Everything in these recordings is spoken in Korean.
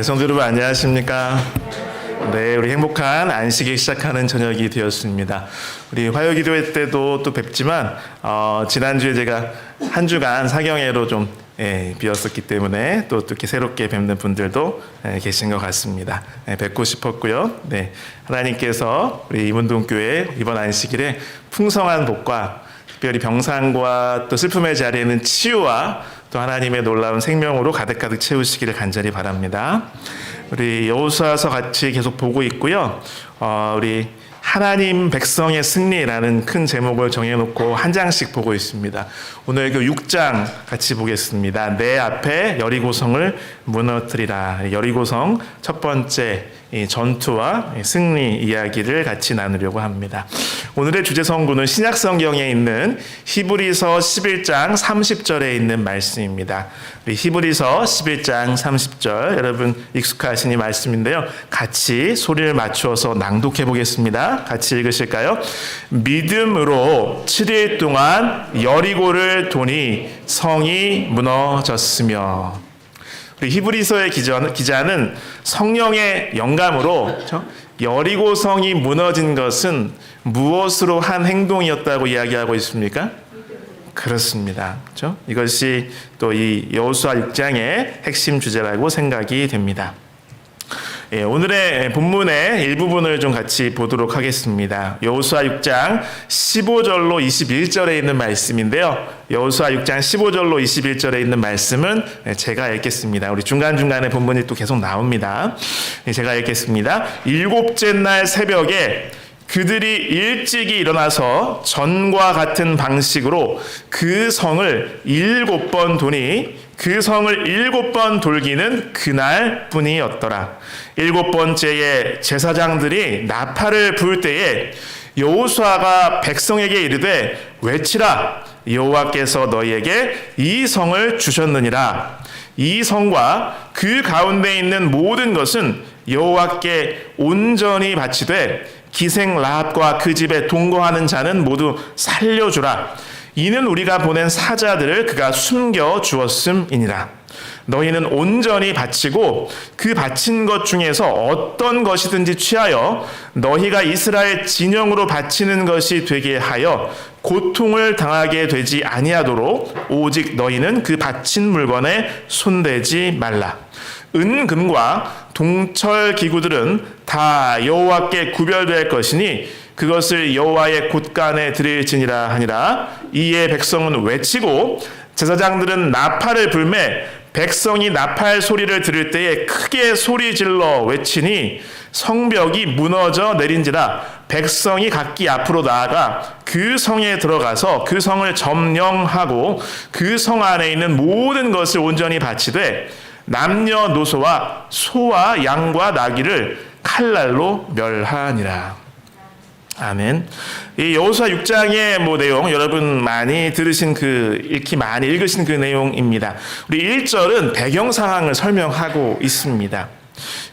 성도 여러분 안녕하십니까? 네, 우리 행복한 안식일 시작하는 저녁이 되었습니다. 우리 화요기도회 때도 또 뵙지만 지난주에 제가 한 주간 사경회로 좀 비었었기 때문에 또 이렇게 새롭게 뵙는 분들도 계신 것 같습니다. 뵙고 싶었고요. 네, 하나님께서 우리 이문동교회 이번 안식일에 풍성한 복과 특별히 병상과 또 슬픔의 자리에는 치유와 또 하나님의 놀라운 생명으로 가득가득 채우시기를 간절히 바랍니다. 우리 여호수아서 같이 계속 보고 있고요. 우리 하나님 백성의 승리라는 큰 제목을 정해놓고 한 장씩 보고 있습니다. 오늘 그 6장 같이 보겠습니다. 내 앞에 여리고성을 무너뜨리라. 여리고성 첫 번째 전투와 승리 이야기를 같이 나누려고 합니다. 오늘의 주제 성구는 신약 성경에 있는 히브리서 11장 30절에 있는 말씀입니다. 히브리서 11장 30절 여러분 익숙하신 이 말씀인데요. 같이 소리를 맞추어서 낭독해 보겠습니다. 같이 읽으실까요? 믿음으로 7일 동안 여리고를 도니 성이 무너졌으며. 우리 히브리서의 기자는 성령의 영감으로 여리고성이 무너진 것은 무엇으로 한 행동이었다고 이야기하고 있습니까? 그렇습니다. 그렇죠? 이것이 또 이 여호수아 6장의 핵심 주제라고 생각이 됩니다. 오늘의 본문의 일부분을 좀 같이 보도록 하겠습니다. 여호수아 6장 15절로 21절에 있는 말씀인데요. 여호수아 6장 15절로 21절에 있는 말씀은 제가 읽겠습니다. 우리 중간중간에 본문이 또 계속 나옵니다. 제가 읽겠습니다. 일곱째 날 새벽에 그들이 일찍이 일어나서 전과 같은 방식으로 그 성을 7번 도니 그 성을 7번 돌기는 그날 뿐이었더라. 7번째에 제사장들이 나팔을 불 때에 여호수아가 백성에게 이르되 외치라. 여호와께서 너희에게 이 성을 주셨느니라. 이 성과 그 가운데 있는 모든 것은 여호와께 온전히 바치되 기생 라합과 그 집에 동거하는 자는 모두 살려주라. 이는 우리가 보낸 사자들을 그가 숨겨 주었음이니라. 너희는 온전히 바치고 그 바친 것 중에서 어떤 것이든지 취하여 너희가 이스라엘 진영으로 바치는 것이 되게 하여 고통을 당하게 되지 아니하도록 오직 너희는 그 바친 물건에 손대지 말라. 은금과 동철 기구들은 다 여호와께 구별될 것이니 그것을 여호와의 곳간에 드릴지니라 하니라. 이에 백성은 외치고 제사장들은 나팔을 불매 백성이 나팔 소리를 들을 때에 크게 소리질러 외치니 성벽이 무너져 내린지라. 백성이 각기 앞으로 나아가 그 성에 들어가서 그 성을 점령하고 그 성 안에 있는 모든 것을 온전히 바치되 남녀노소와 소와 양과 나귀를 칼날로 멸하니라. 아멘. 이 여호수아 6장의 내용 여러분 많이 들으신 익히 많이 읽으신 그 내용입니다. 우리 1절은 배경 상황을 설명하고 있습니다.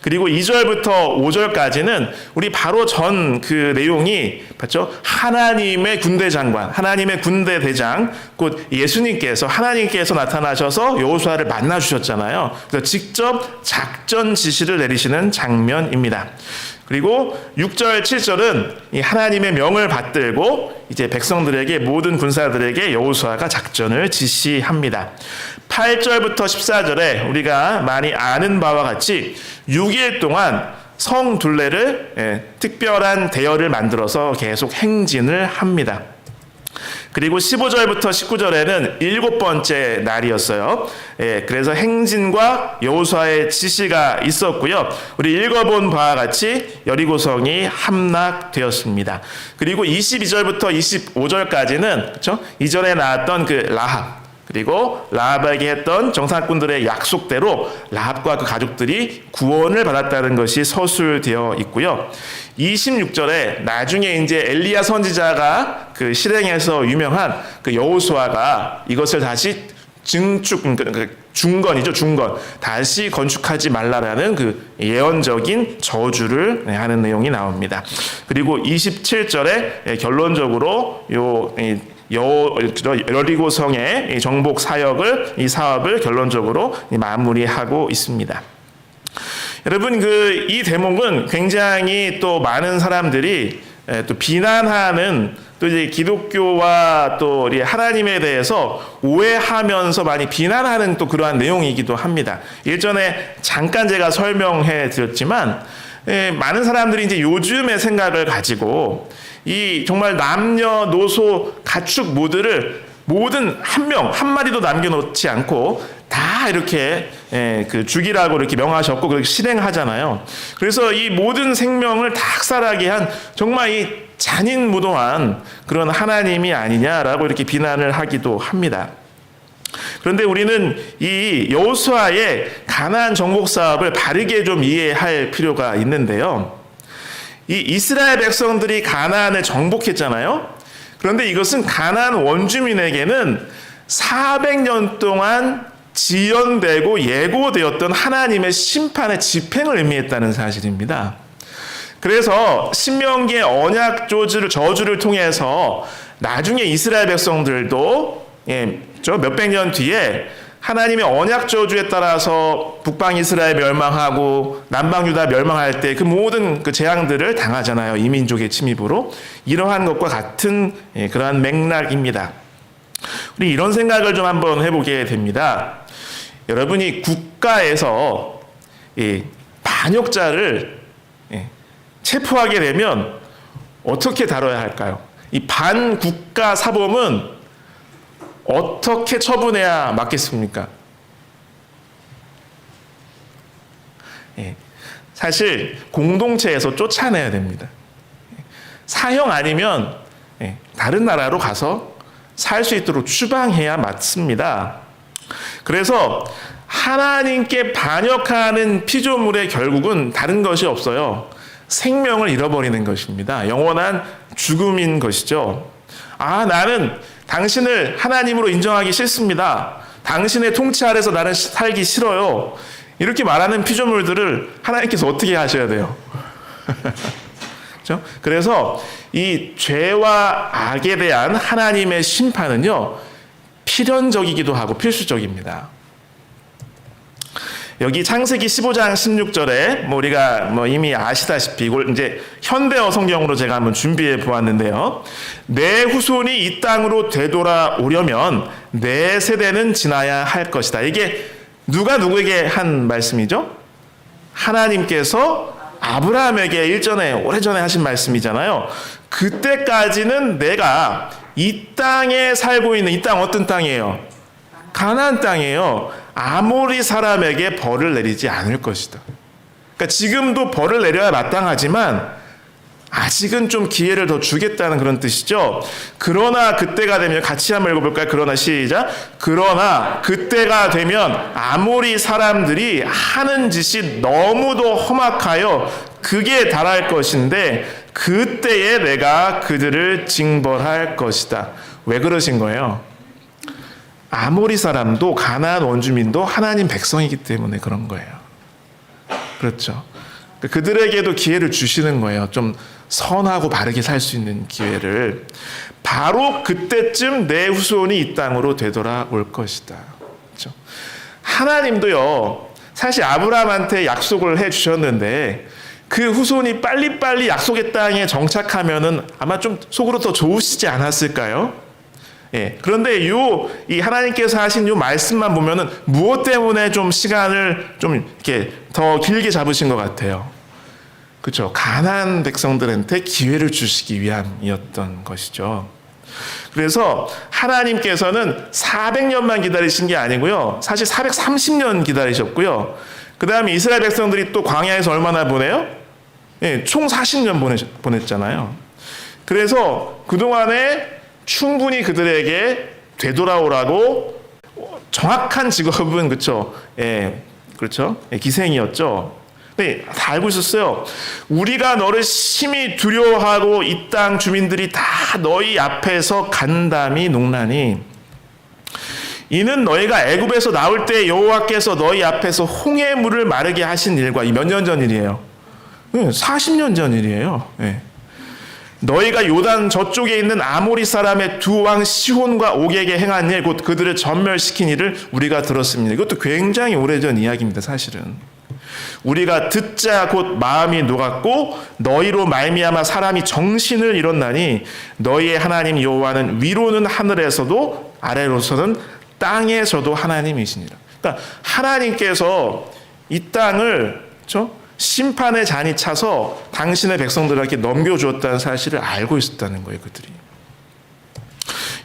그리고 2절부터 5절까지는 우리 바로 전 그 내용이 맞죠? 하나님의 군대 장관, 하나님의 군대 대장, 곧 예수님께서 하나님께서 나타나셔서 여호수아를 만나 주셨잖아요. 그래서 직접 작전 지시를 내리시는 장면입니다. 그리고 6절, 7절은 이 하나님의 명을 받들고 이제 백성들에게 모든 군사들에게 여호수아가 작전을 지시합니다. 8절부터 14절에 우리가 많이 아는 바와 같이 6일 동안 성 둘레를 특별한 대열을 만들어서 계속 행진을 합니다. 그리고 15절부터 19절에는 7번째 날이었어요. 그래서 행진과 여호수아의 지시가 있었고요. 우리 읽어본 바와 같이 여리고성이 함락되었습니다. 그리고 22절부터 25절까지는 그렇죠? 이전에 나왔던 그 라합 그리고 라합에게 했던 정상꾼들의 약속대로 라합과 그 가족들이 구원을 받았다는 것이 서술되어 있고요. 26절에 나중에 이제 엘리야 선지자가 그 실행에서 유명한 그 여호수아가 이것을 다시 중건이죠, 중건. 다시 건축하지 말라라는 그 예언적인 저주를 하는 내용이 나옵니다. 그리고 27절에 결론적으로 여리고성의 정복 사역을 이 사업을 결론적으로 마무리하고 있습니다. 여러분 이 대목은 굉장히 또 많은 사람들이 또 비난하는 또 이제 기독교와 또 우리 하나님에 대해서 오해하면서 많이 비난하는 또 그러한 내용이기도 합니다. 일전에 잠깐 제가 설명해 드렸지만 많은 사람들이 이제 요즘의 생각을 가지고 이 정말 남녀노소 가축 모든 한 명 한 마리도 남겨놓지 않고 다 이렇게 죽이라고 이렇게 명하셨고 그렇게 실행하잖아요. 그래서 이 모든 생명을 다 학살하게 한 정말 이 잔인무도한 그런 하나님이 아니냐라고 이렇게 비난을 하기도 합니다. 그런데 우리는 이 여호수아의 가나안 정복 사업을 바르게 좀 이해할 필요가 있는데요. 이 이스라엘 백성들이 가나안을 정복했잖아요. 그런데 이것은 가나안 원주민에게는 400년 동안 지연되고 예고되었던 하나님의 심판의 집행을 의미했다는 사실입니다. 그래서 신명기의 언약 저주를 통해서 나중에 이스라엘 백성들도 몇백 년 뒤에 하나님의 언약 저주에 따라서 북방 이스라엘 멸망하고 남방 유다 멸망할 때 그 모든 그 재앙들을 당하잖아요. 이민족의 침입으로. 이러한 것과 같은 그러한 맥락입니다. 우리 이런 생각을 좀 한번 해보게 됩니다. 여러분이 국가에서 반역자를 체포하게 되면 어떻게 다뤄야 할까요? 이 반국가 사범은 어떻게 처분해야 맞겠습니까? 사실 공동체에서 쫓아내야 됩니다. 사형 아니면 다른 나라로 가서 살 수 있도록 추방해야 맞습니다. 그래서 하나님께 반역하는 피조물의 결국은 다른 것이 없어요. 생명을 잃어버리는 것입니다. 영원한 죽음인 것이죠. 나는 당신을 하나님으로 인정하기 싫습니다. 당신의 통치 아래서 나는 살기 싫어요. 이렇게 말하는 피조물들을 하나님께서 어떻게 하셔야 돼요? 그렇죠? 그래서 이 죄와 악에 대한 하나님의 심판은요, 필연적이기도 하고 필수적입니다. 여기 창세기 15장 16절에 우리가 이미 아시다시피 이걸 이제 현대어 성경으로 제가 한번 준비해 보았는데요. 내 후손이 이 땅으로 되돌아오려면 내 세대는 지나야 할 것이다. 이게 누가 누구에게 한 말씀이죠? 하나님께서 아브라함에게 오래전에 하신 말씀이잖아요. 그때까지는 내가 이 땅에 살고 있는 이 땅 어떤 땅이에요? 가나안 땅이에요. 아모리 사람에게 벌을 내리지 않을 것이다. 그러니까 지금도 벌을 내려야 마땅하지만 아직은 좀 기회를 더 주겠다는 그런 뜻이죠. 그러나 그때가 되면 같이 한번 읽어볼까요? 그러나 시작. 그러나 그때가 되면 아모리 사람들이 하는 짓이 너무도 험악하여 극에 달할 것인데 그때에 내가 그들을 징벌할 것이다. 왜 그러신 거예요? 아모리 사람도 가나안 원주민도 하나님 백성이기 때문에 그런 거예요. 그렇죠. 그들에게도 기회를 주시는 거예요. 좀 선하고 바르게 살 수 있는 기회를. 바로 그때쯤 내 후손이 이 땅으로 되돌아올 것이다. 그렇죠? 하나님도요, 사실 아브라함한테 약속을 해 주셨는데 그 후손이 빨리빨리 약속의 땅에 정착하면은 아마 좀 속으로 더 좋으시지 않았을까요? 그런데 이 하나님께서 하신 요 말씀만 보면은 무엇 때문에 좀 시간을 좀 이렇게 더 길게 잡으신 것 같아요. 그렇죠. 가나안 백성들한테 기회를 주시기 위함이었던 것이죠. 그래서 하나님께서는 400년만 기다리신 게 아니고요. 사실 430년 기다리셨고요. 그 다음에 이스라엘 백성들이 또 광야에서 얼마나 보내요? 총 40년 보냈잖아요. 그래서 그동안에 충분히 그들에게 되돌아오라고 정확한 직업은 그렇죠. 그렇죠. 기생이었죠. 네, 다 알고 있었어요. 우리가 너를 심히 두려워하고 이 땅 주민들이 다 너희 앞에서 간담이 농나니 이는 너희가 애굽에서 나올 때 여호와께서 너희 앞에서 홍해 물을 마르게 하신 일과 이 몇 년 전 일이에요. 40년 전 일이에요. 너희가 요단 저쪽에 있는 아모리 사람의 두 왕 시혼과 옥에게 행한 일, 곧 그들을 전멸시킨 일을 우리가 들었습니다. 이것도 굉장히 오래전 이야기입니다. 사실은 우리가 듣자 곧 마음이 녹았고 너희로 말미암아 사람이 정신을 잃었나니 너희의 하나님 여호와는 위로는 하늘에서도 아래로서는 땅에서도 하나님이시니라. 그러니까 하나님께서 이 땅을 그렇죠? 심판의 잔이 차서 당신의 백성들에게 넘겨주었다는 사실을 알고 있었다는 거예요, 그들이.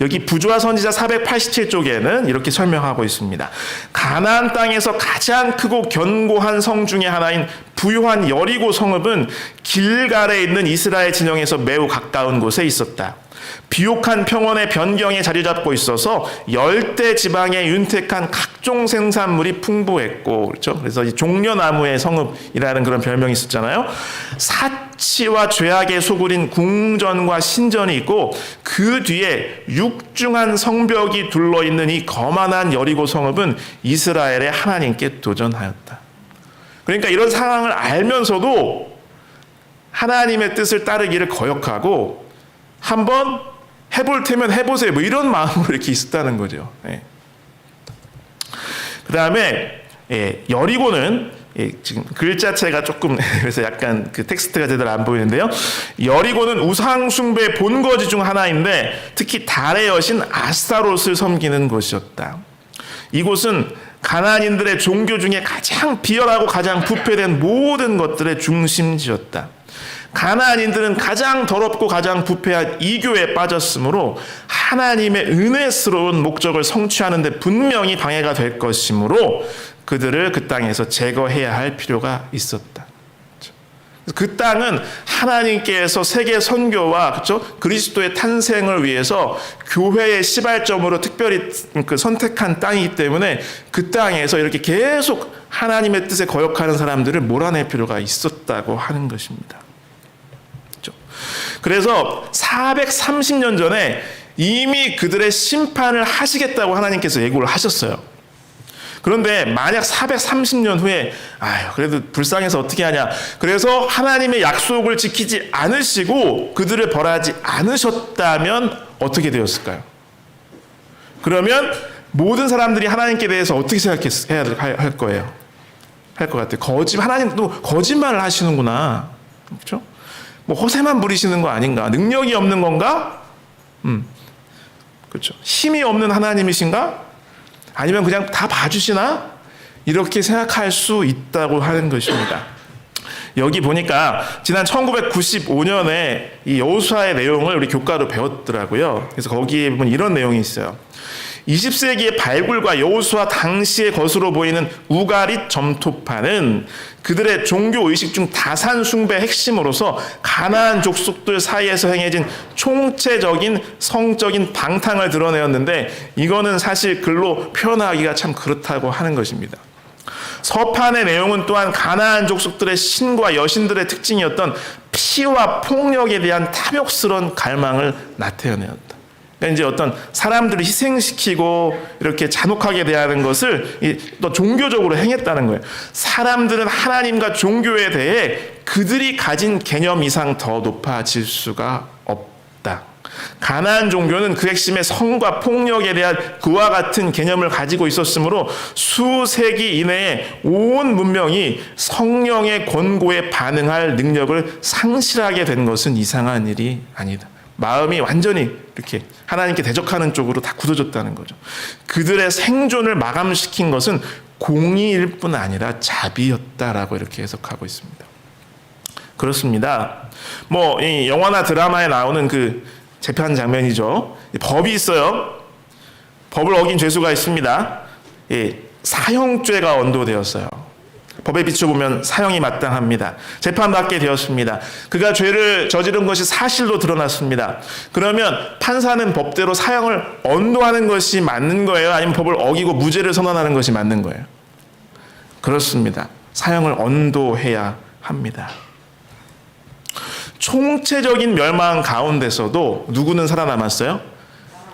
여기 부조와 선지자 487쪽에는 이렇게 설명하고 있습니다. 가나안 땅에서 가장 크고 견고한 성 중에 하나인 부유한 여리고 성읍은 길갈에 있는 이스라엘 진영에서 매우 가까운 곳에 있었다. 비옥한 평원의 변경에 자리 잡고 있어서 열대 지방의 윤택한 각종 생산물이 풍부했고, 그렇죠? 그래서 이 종려나무의 성읍이라는 그런 별명이 있었잖아요. 사치와 죄악의 소굴인 궁전과 신전이 있고 그 뒤에 육중한 성벽이 둘러 있는 이 거만한 여리고 성읍은 이스라엘의 하나님께 도전하였다. 그러니까 이런 상황을 알면서도 하나님의 뜻을 따르기를 거역하고 한번 해볼 테면 해보세요. 뭐 이런 마음으로 이렇게 있었다는 거죠. 예. 그 다음에 여리고는 지금 글자체가 조금 그래서 약간 그 텍스트가 제대로 안 보이는데요. 여리고는 우상 숭배 본거지 중 하나인데 특히 달의 여신 아스타롯을 섬기는 곳이었다. 이곳은 가나안인들의 종교 중에 가장 비열하고 가장 부패된 모든 것들의 중심지였다. 가나안인들은 가장 더럽고 가장 부패한 이교에 빠졌으므로 하나님의 은혜스러운 목적을 성취하는 데 분명히 방해가 될 것이므로 그들을 그 땅에서 제거해야 할 필요가 있었다. 그 땅은 하나님께서 세계 선교와 그렇죠? 그리스도의 탄생을 위해서 교회의 시발점으로 특별히 그 선택한 땅이기 때문에 그 땅에서 이렇게 계속 하나님의 뜻에 거역하는 사람들을 몰아낼 필요가 있었다고 하는 것입니다. 그래서 430년 전에 이미 그들의 심판을 하시겠다고 하나님께서 예고를 하셨어요. 그런데 만약 430년 후에 그래도 불쌍해서 어떻게 하냐. 그래서 하나님의 약속을 지키지 않으시고 그들을 벌하지 않으셨다면 어떻게 되었을까요? 그러면 모든 사람들이 하나님께 대해서 어떻게 생각해야 할 거예요? 할 것 같아요. 하나님도 거짓말을 하시는구나. 그렇죠? 뭐 허세만 부리시는 거 아닌가? 능력이 없는 건가? 그렇죠. 힘이 없는 하나님이신가? 아니면 그냥 다 봐주시나? 이렇게 생각할 수 있다고 하는 것입니다. 여기 보니까 지난 1995년에 이 여호수아의 내용을 우리 교과로 배웠더라고요. 그래서 거기에 보면 이런 내용이 있어요. 20세기의 발굴과 여호수아 당시의 것으로 보이는 우가릿 점토파는 그들의 종교 의식 중 다산 숭배의 핵심으로서 가나안 족속들 사이에서 행해진 총체적인 성적인 방탕을 드러내었는데 이거는 사실 글로 표현하기가 참 그렇다고 하는 것입니다. 서판의 내용은 또한 가나안 족속들의 신과 여신들의 특징이었던 피와 폭력에 대한 탐욕스러운 갈망을 나타내었다. 그러니까 이제 어떤 사람들을 희생시키고 이렇게 잔혹하게 대하는 것을 또 종교적으로 행했다는 거예요. 사람들은 하나님과 종교에 대해 그들이 가진 개념 이상 더 높아질 수가 없다. 가나안 종교는 그 핵심에 성과 폭력에 대한 그와 같은 개념을 가지고 있었으므로 수세기 이내에 온 문명이 성령의 권고에 반응할 능력을 상실하게 된 것은 이상한 일이 아니다. 마음이 완전히 이렇게 하나님께 대적하는 쪽으로 다 굳어졌다는 거죠. 그들의 생존을 마감시킨 것은 공의일 뿐 아니라 자비였다라고 이렇게 해석하고 있습니다. 그렇습니다. 뭐 이 영화나 드라마에 나오는 그 재판 장면이죠. 법이 있어요. 법을 어긴 죄수가 있습니다. 사형죄가 언도되었어요. 법에 비춰보면 사형이 마땅합니다. 재판받게 되었습니다. 그가 죄를 저지른 것이 사실로 드러났습니다. 그러면 판사는 법대로 사형을 언도하는 것이 맞는 거예요? 아니면 법을 어기고 무죄를 선언하는 것이 맞는 거예요? 그렇습니다. 사형을 언도해야 합니다. 총체적인 멸망 가운데서도 누구는 살아남았어요?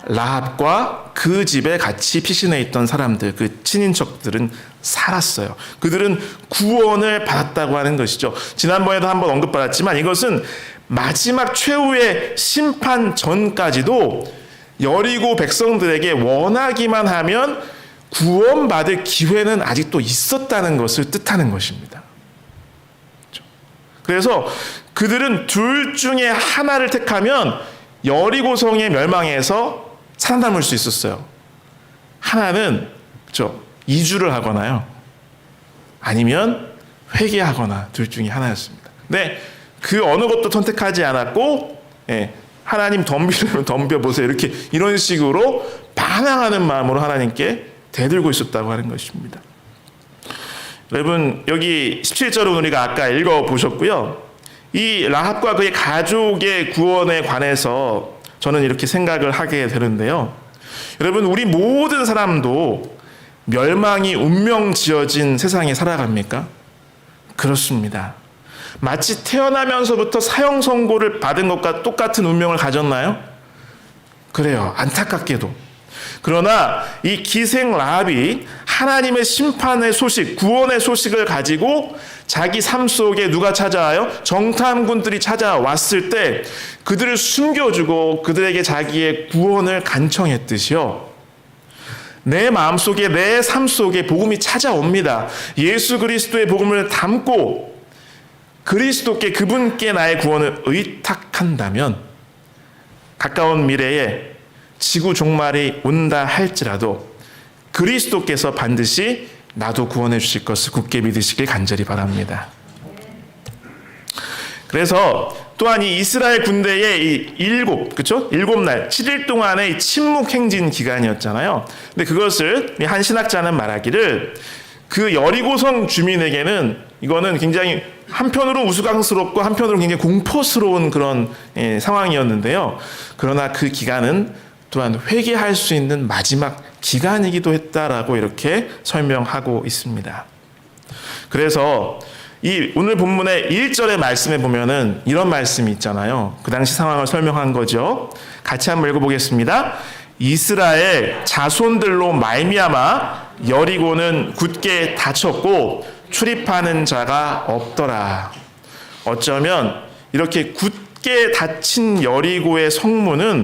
라합과 그 집에 같이 피신해 있던 사람들, 그 친인척들은 살았어요. 그들은 구원을 받았다고 하는 것이죠. 지난번에도 한번 언급받았지만 이것은 마지막 최후의 심판 전까지도 여리고 백성들에게 원하기만 하면 구원받을 기회는 아직도 있었다는 것을 뜻하는 것입니다. 그래서 그들은 둘 중에 하나를 택하면 여리고성의 멸망에서 살아남을 수 있었어요. 하나는 이주를 하거나요, 아니면 회개하거나 둘 중에 하나였습니다. 근데 그 어느 것도 선택하지 않았고, 하나님 덤비려면 덤벼보세요, 이렇게 이런 식으로 반항하는 마음으로 하나님께 대들고 있었다고 하는 것입니다. 여러분, 여기 17절은 우리가 아까 읽어보셨고요. 이 라합과 그의 가족의 구원에 관해서 저는 이렇게 생각을 하게 되는데요. 여러분, 우리 모든 사람도 멸망이 운명 지어진 세상에 살아갑니까? 그렇습니다. 마치 태어나면서부터 사형 선고를 받은 것과 똑같은 운명을 가졌나요? 그래요. 안타깝게도. 그러나 이 기생 라합이 하나님의 심판의 소식, 구원의 소식을 가지고 자기 삶 속에 누가 찾아와요? 정탐꾼들이 찾아왔을 때 그들을 숨겨주고 그들에게 자기의 구원을 간청했듯이요, 내 마음속에, 내 삶 속에 복음이 찾아옵니다. 예수 그리스도의 복음을 담고 그리스도께, 그분께 나의 구원을 의탁한다면 가까운 미래에 지구 종말이 온다 할지라도 그리스도께서 반드시 나도 구원해 주실 것을 굳게 믿으시길 간절히 바랍니다. 그래서 또한 이 이스라엘 군대의 이 일곱 날, 7일 동안의 이 침묵 행진 기간이었잖아요. 근데 그것을 한 신학자는 말하기를, 그 여리고성 주민에게는 이거는 굉장히 한편으로 우스꽝스럽고 한편으로 굉장히 공포스러운 그런 상황이었는데요. 그러나 그 기간은 또한 회개할 수 있는 마지막 기간이기도 했다라고 이렇게 설명하고 있습니다. 그래서 이 오늘 본문의 1절의 말씀에 보면은 이런 말씀이 있잖아요. 그 당시 상황을 설명한 거죠. 같이 한번 읽어보겠습니다. 이스라엘 자손들로 말미암아 여리고는 굳게 닫혔고 출입하는 자가 없더라. 어쩌면 이렇게 굳게 닫힌 여리고의 성문은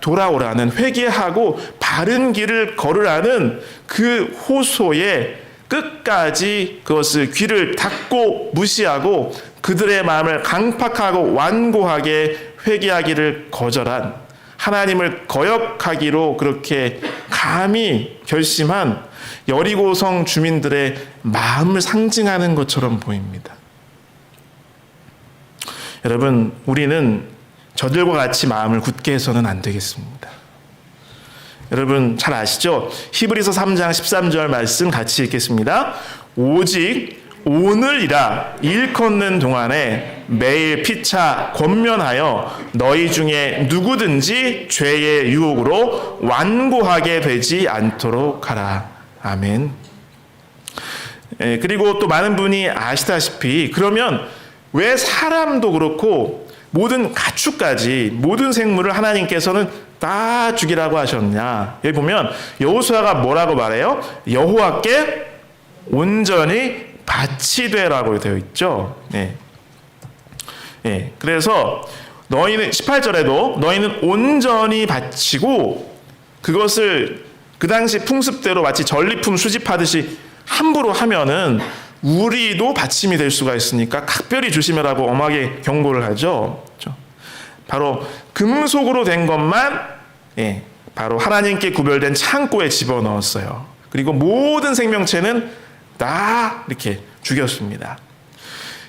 돌아오라는, 회개하고 바른 길을 걸으라는 그 호소에 끝까지 그것을 귀를 닫고 무시하고 그들의 마음을 강팍하고 완고하게 회개하기를 거절한, 하나님을 거역하기로 그렇게 감히 결심한 여리고성 주민들의 마음을 상징하는 것처럼 보입니다. 여러분, 우리는 저들과 같이 마음을 굳게 해서는 안 되겠습니다. 여러분 잘 아시죠? 히브리서 3장 13절 말씀 같이 읽겠습니다. 오직 오늘이라 일컫는 동안에 매일 피차 권면하여 너희 중에 누구든지 죄의 유혹으로 완고하게 되지 않도록 하라. 아멘. 그리고 또 많은 분이 아시다시피, 그러면 왜 사람도 그렇고 모든 가축까지, 모든 생물을 하나님께서는 다 죽이라고 하셨냐? 여기 보면 여호수아가 뭐라고 말해요? 여호와께 온전히 밭이 되라고 되어 있죠. 그래서 너희는 18절에도 너희는 온전히 바치고, 그것을 그 당시 풍습대로 마치 전리품 수집하듯이 함부로 하면은 우리도 받침이 될 수가 있으니까 각별히 조심하라고 엄하게 경고를 하죠. 바로 금속으로 된 것만 바로 하나님께 구별된 창고에 집어넣었어요. 그리고 모든 생명체는 다 이렇게 죽였습니다.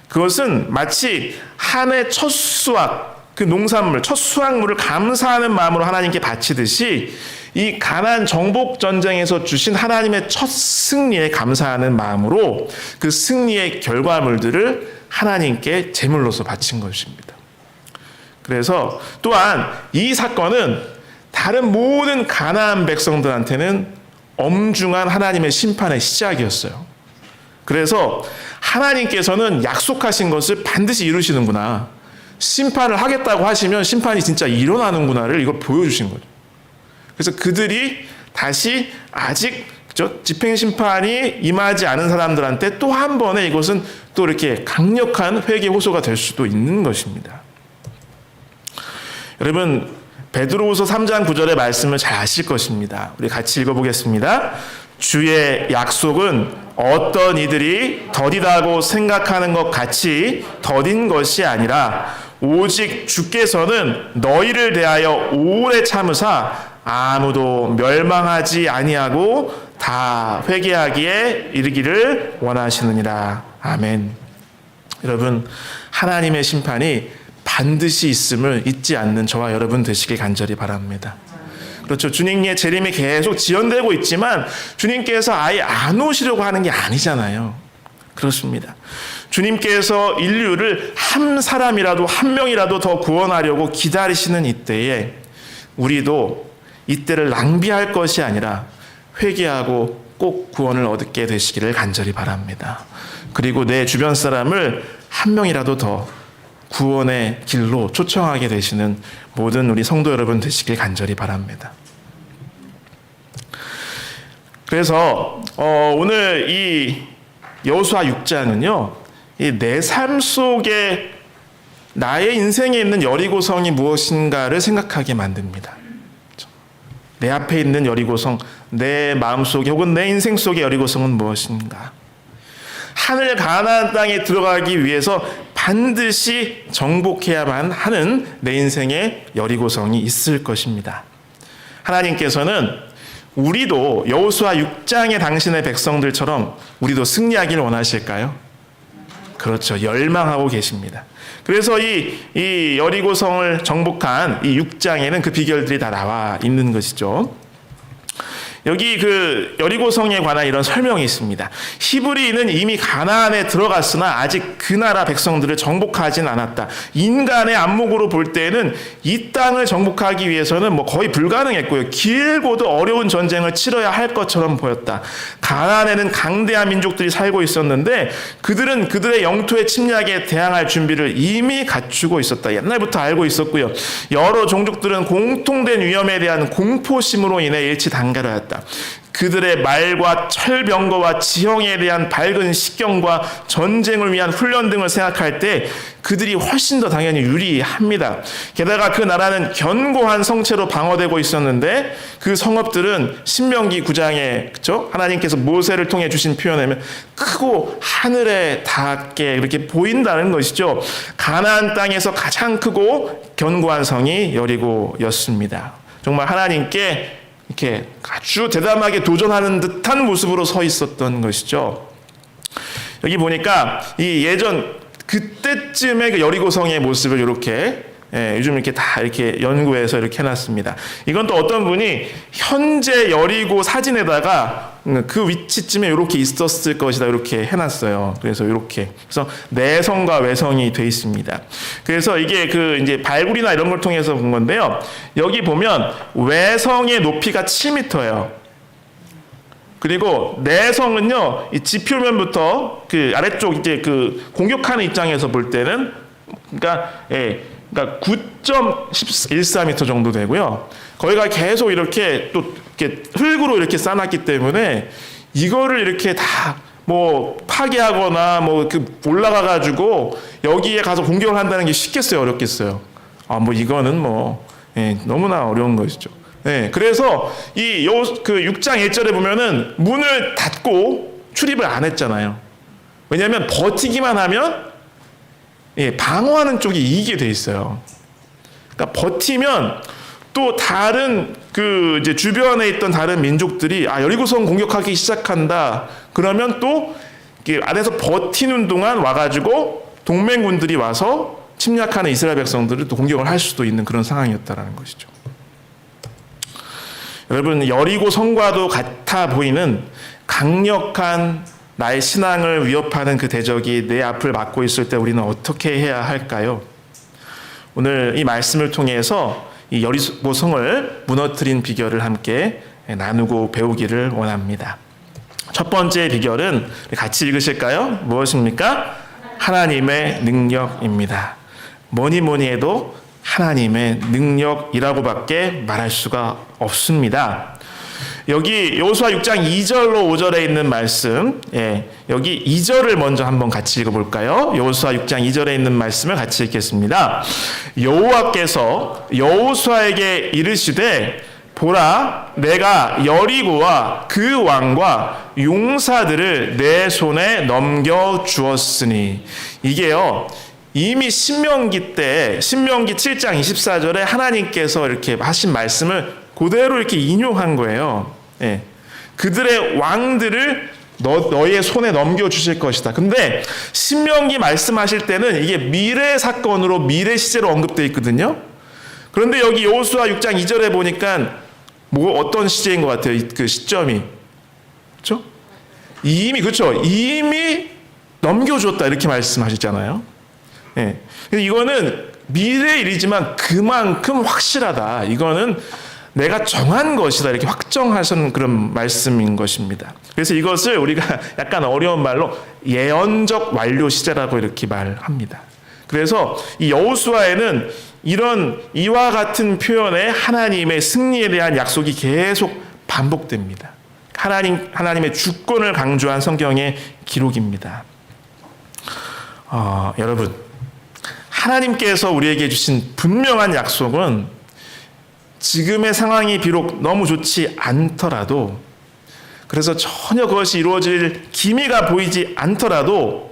그것은 마치 한 해 첫 수확, 그 농산물, 첫 수확물을 감사하는 마음으로 하나님께 바치듯이 이 가나안 정복 전쟁에서 주신 하나님의 첫 승리에 감사하는 마음으로 그 승리의 결과물들을 하나님께 제물로서 바친 것입니다. 그래서 또한 이 사건은 다른 모든 가나안 백성들한테는 엄중한 하나님의 심판의 시작이었어요. 그래서 하나님께서는 약속하신 것을 반드시 이루시는구나, 심판을 하겠다고 하시면 심판이 진짜 일어나는구나를 이걸 보여주신 거죠. 그래서 그들이 다시 아직 집행심판이 임하지 않은 사람들한테 또 한 번에 이것은 또 이렇게 강력한 회개 호소가 될 수도 있는 것입니다. 여러분, 베드로후서 3장 9절의 말씀을 잘 아실 것입니다. 우리 같이 읽어보겠습니다. 주의 약속은 어떤 이들이 더디다고 생각하는 것 같이 더딘 것이 아니라 오직 주께서는 너희를 대하여 오래 참으사 아무도 멸망하지 아니하고 다 회개하기에 이르기를 원하시느니라. 아멘. 여러분, 하나님의 심판이 반드시 있음을 잊지 않는 저와 여러분 되시길 간절히 바랍니다. 그렇죠. 주님의 재림이 계속 지연되고 있지만 주님께서 아예 안 오시려고 하는 게 아니잖아요. 그렇습니다. 주님께서 인류를 한 사람이라도 한 명이라도 더 구원하려고 기다리시는 이때에 우리도 이때를 낭비할 것이 아니라 회개하고 꼭 구원을 얻게 되시기를 간절히 바랍니다. 그리고 내 주변 사람을 한 명이라도 더 구원의 길로 초청하게 되시는 모든 우리 성도 여러분 되시길 간절히 바랍니다. 그래서 오늘 이 여호수아 6장은요, 내 삶 속에 나의 인생에 있는 여리고성이 무엇인가를 생각하게 만듭니다. 내 앞에 있는 여리고성, 내 마음속에 혹은 내 인생 속의 여리고성은 무엇인가? 하늘 가나안 땅에 들어가기 위해서 반드시 정복해야만 하는 내 인생의 여리고성이 있을 것입니다. 하나님께서는 우리도 여호수아 6장의 당신의 백성들처럼 우리도 승리하기를 원하실까요? 그렇죠. 열망하고 계십니다. 그래서 이 여리고성을 정복한 이 6장에는 그 비결들이 다 나와 있는 것이죠. 여기 그 여리고성에 관한 이런 설명이 있습니다. 히브리인은 이미 가나안에 들어갔으나 아직 그 나라 백성들을 정복하진 않았다. 인간의 안목으로 볼 때에는 이 땅을 정복하기 위해서는 뭐 거의 불가능했고요. 길고도 어려운 전쟁을 치러야 할 것처럼 보였다. 가나안에는 강대한 민족들이 살고 있었는데 그들은 그들의 영토의 침략에 대항할 준비를 이미 갖추고 있었다. 옛날부터 알고 있었고요. 여러 종족들은 공통된 위험에 대한 공포심으로 인해 일치단결하였다. 그들의 말과 철병거와 지형에 대한 밝은 식견과 전쟁을 위한 훈련 등을 생각할 때 그들이 훨씬 더 당연히 유리합니다. 게다가 그 나라는 견고한 성체로 방어되고 있었는데 그 성읍들은 신명기 9장에 그렇죠? 하나님께서 모세를 통해 주신 표현이면 크고 하늘에 닿게 이렇게 보인다는 것이죠. 가나안 땅에서 가장 크고 견고한 성이 여리고였습니다. 정말 하나님께 이렇게 아주 대담하게 도전하는 듯한 모습으로 서 있었던 것이죠. 여기 보니까 이 예전 그때쯤의 그 여리고성의 모습을 이렇게 요즘 이렇게 다 이렇게 연구해서 이렇게 해놨습니다. 이건 또 어떤 분이 현재 여리고 사진에다가 그 위치쯤에 이렇게 있었을 것이다 이렇게 해놨어요. 그래서 이렇게 그래서 내성과 외성이 돼 있습니다. 그래서 이게 그 이제 발굴이나 이런 걸 통해서 본 건데요. 여기 보면 외성의 높이가 7m예요. 그리고 내성은요, 이 지표면부터 그 아래쪽 이제 그 공격하는 입장에서 볼 때는 그러니까 9.14m 정도 되고요. 거기가 계속 이렇게 또 이렇게 흙으로 이렇게 쌓았기 때문에 이거를 이렇게 다 뭐 파괴하거나 뭐 그 올라가 가지고 여기에 가서 공격을 한다는 게 쉽겠어요, 어렵겠어요? 뭐 이거는 너무나 어려운 것이죠. 그래서 그 6장 1절에 보면은 문을 닫고 출입을 안 했잖아요. 왜냐하면 버티기만 하면 방어하는 쪽이 이기게 돼 있어요. 그러니까 버티면 또 다른 그 이제 주변에 있던 다른 민족들이 여리고성 공격하기 시작한다. 그러면 또 안에서 버티는 동안 와가지고 동맹군들이 와서 침략하는 이스라엘 백성들을 또 공격을 할 수도 있는 그런 상황이었다라는 것이죠. 여러분, 여리고성과도 같아 보이는 강력한 나의 신앙을 위협하는 그 대적이 내 앞을 막고 있을 때 우리는 어떻게 해야 할까요? 오늘 이 말씀을 통해서 이 여리고성을 무너뜨린 비결을 함께 나누고 배우기를 원합니다. 첫 번째 비결은 같이 읽으실까요? 무엇입니까? 하나님의 능력입니다. 뭐니 해도 하나님의 능력이라고밖에 말할 수가 없습니다. 여기 여호수아 6장 2절로 5절에 있는 말씀, 여기 2절을 먼저 한번 같이 읽어볼까요? 여호수아 6장 2절에 있는 말씀을 같이 읽겠습니다. 여호와께서 여호수아에게 이르시되 보라, 내가 여리고와 그 왕과 용사들을 내 손에 넘겨 주었으니. 이게요, 이미 신명기 7장 24절에 하나님께서 이렇게 하신 말씀을 그대로 이렇게 인용한 거예요. 예. 그들의 왕들을 너의 손에 넘겨주실 것이다. 근데 신명기 말씀하실 때는 이게 미래 사건으로, 미래 시제로 언급되어 있거든요. 그런데 여기 여호수아 6장 2절에 보니까 어떤 시제인 것 같아요? 그 시점이. 그렇죠? 이미 넘겨줬다 이렇게 말씀하셨잖아요. 예. 이거는 미래 일이지만 그만큼 확실하다. 이거는 내가 정한 것이다. 이렇게 확정하신 그런 말씀인 것입니다. 그래서 이것을 우리가 약간 어려운 말로 예언적 완료 시제라고 이렇게 말합니다. 그래서 이 여호수아에는 이와 같은 표현의 하나님의 승리에 대한 약속이 계속 반복됩니다. 하나님의 주권을 강조한 성경의 기록입니다. 여러분, 하나님께서 우리에게 주신 분명한 약속은 지금의 상황이 비록 너무 좋지 않더라도, 그래서 전혀 그것이 이루어질 기미가 보이지 않더라도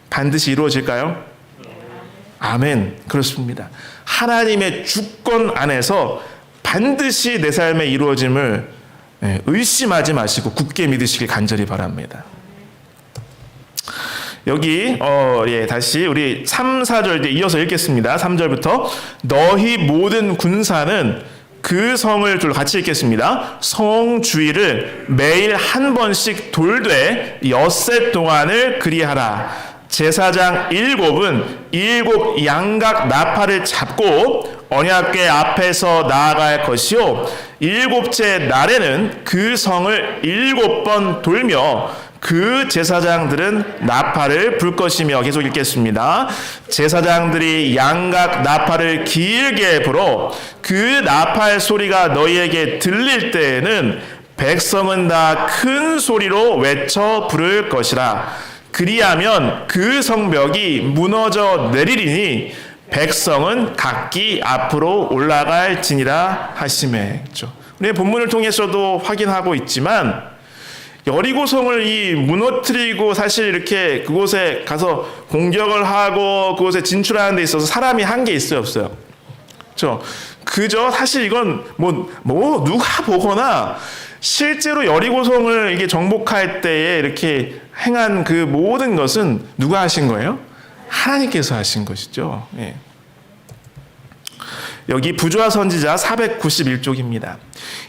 반드시 이루어질까요? 아멘. 그렇습니다. 하나님의 주권 안에서 반드시 내 삶의 이루어짐을 의심하지 마시고 굳게 믿으시길 간절히 바랍니다. 여기 다시 우리 3, 4절 이어서 읽겠습니다. 3절부터 너희 모든 군사는 그 성을 같이 읽겠습니다. 성 주위를 매일 한 번씩 돌되 엿새 동안을 그리하라. 제사장 7은 7 양각 나팔을 잡고 언약궤 앞에서 나아갈 것이요 7째 날에는 그 성을 7번 돌며 그 제사장들은 나팔을 불 것이며. 계속 읽겠습니다. 제사장들이 양각 나팔을 길게 불어 그 나팔 소리가 너희에게 들릴 때에는 백성은 다 큰 소리로 외쳐 부를 것이라. 그리하면 그 성벽이 무너져 내리리니 백성은 각기 앞으로 올라갈지니라 하시매. 우리 본문을 통해서도 확인하고 있지만 여리고성을 무너뜨리고 사실 이렇게 그곳에 가서 공격을 하고 그곳에 진출하는 데 있어서 사람이 한 게 있어요, 없어요? 그렇죠? 그저 사실 이건 누가 보거나 실제로 여리고성을 이게 정복할 때에 이렇게 행한 그 모든 것은 누가 하신 거예요? 하나님께서 하신 것이죠. 예. 여기 부조화 선지자 491쪽입니다.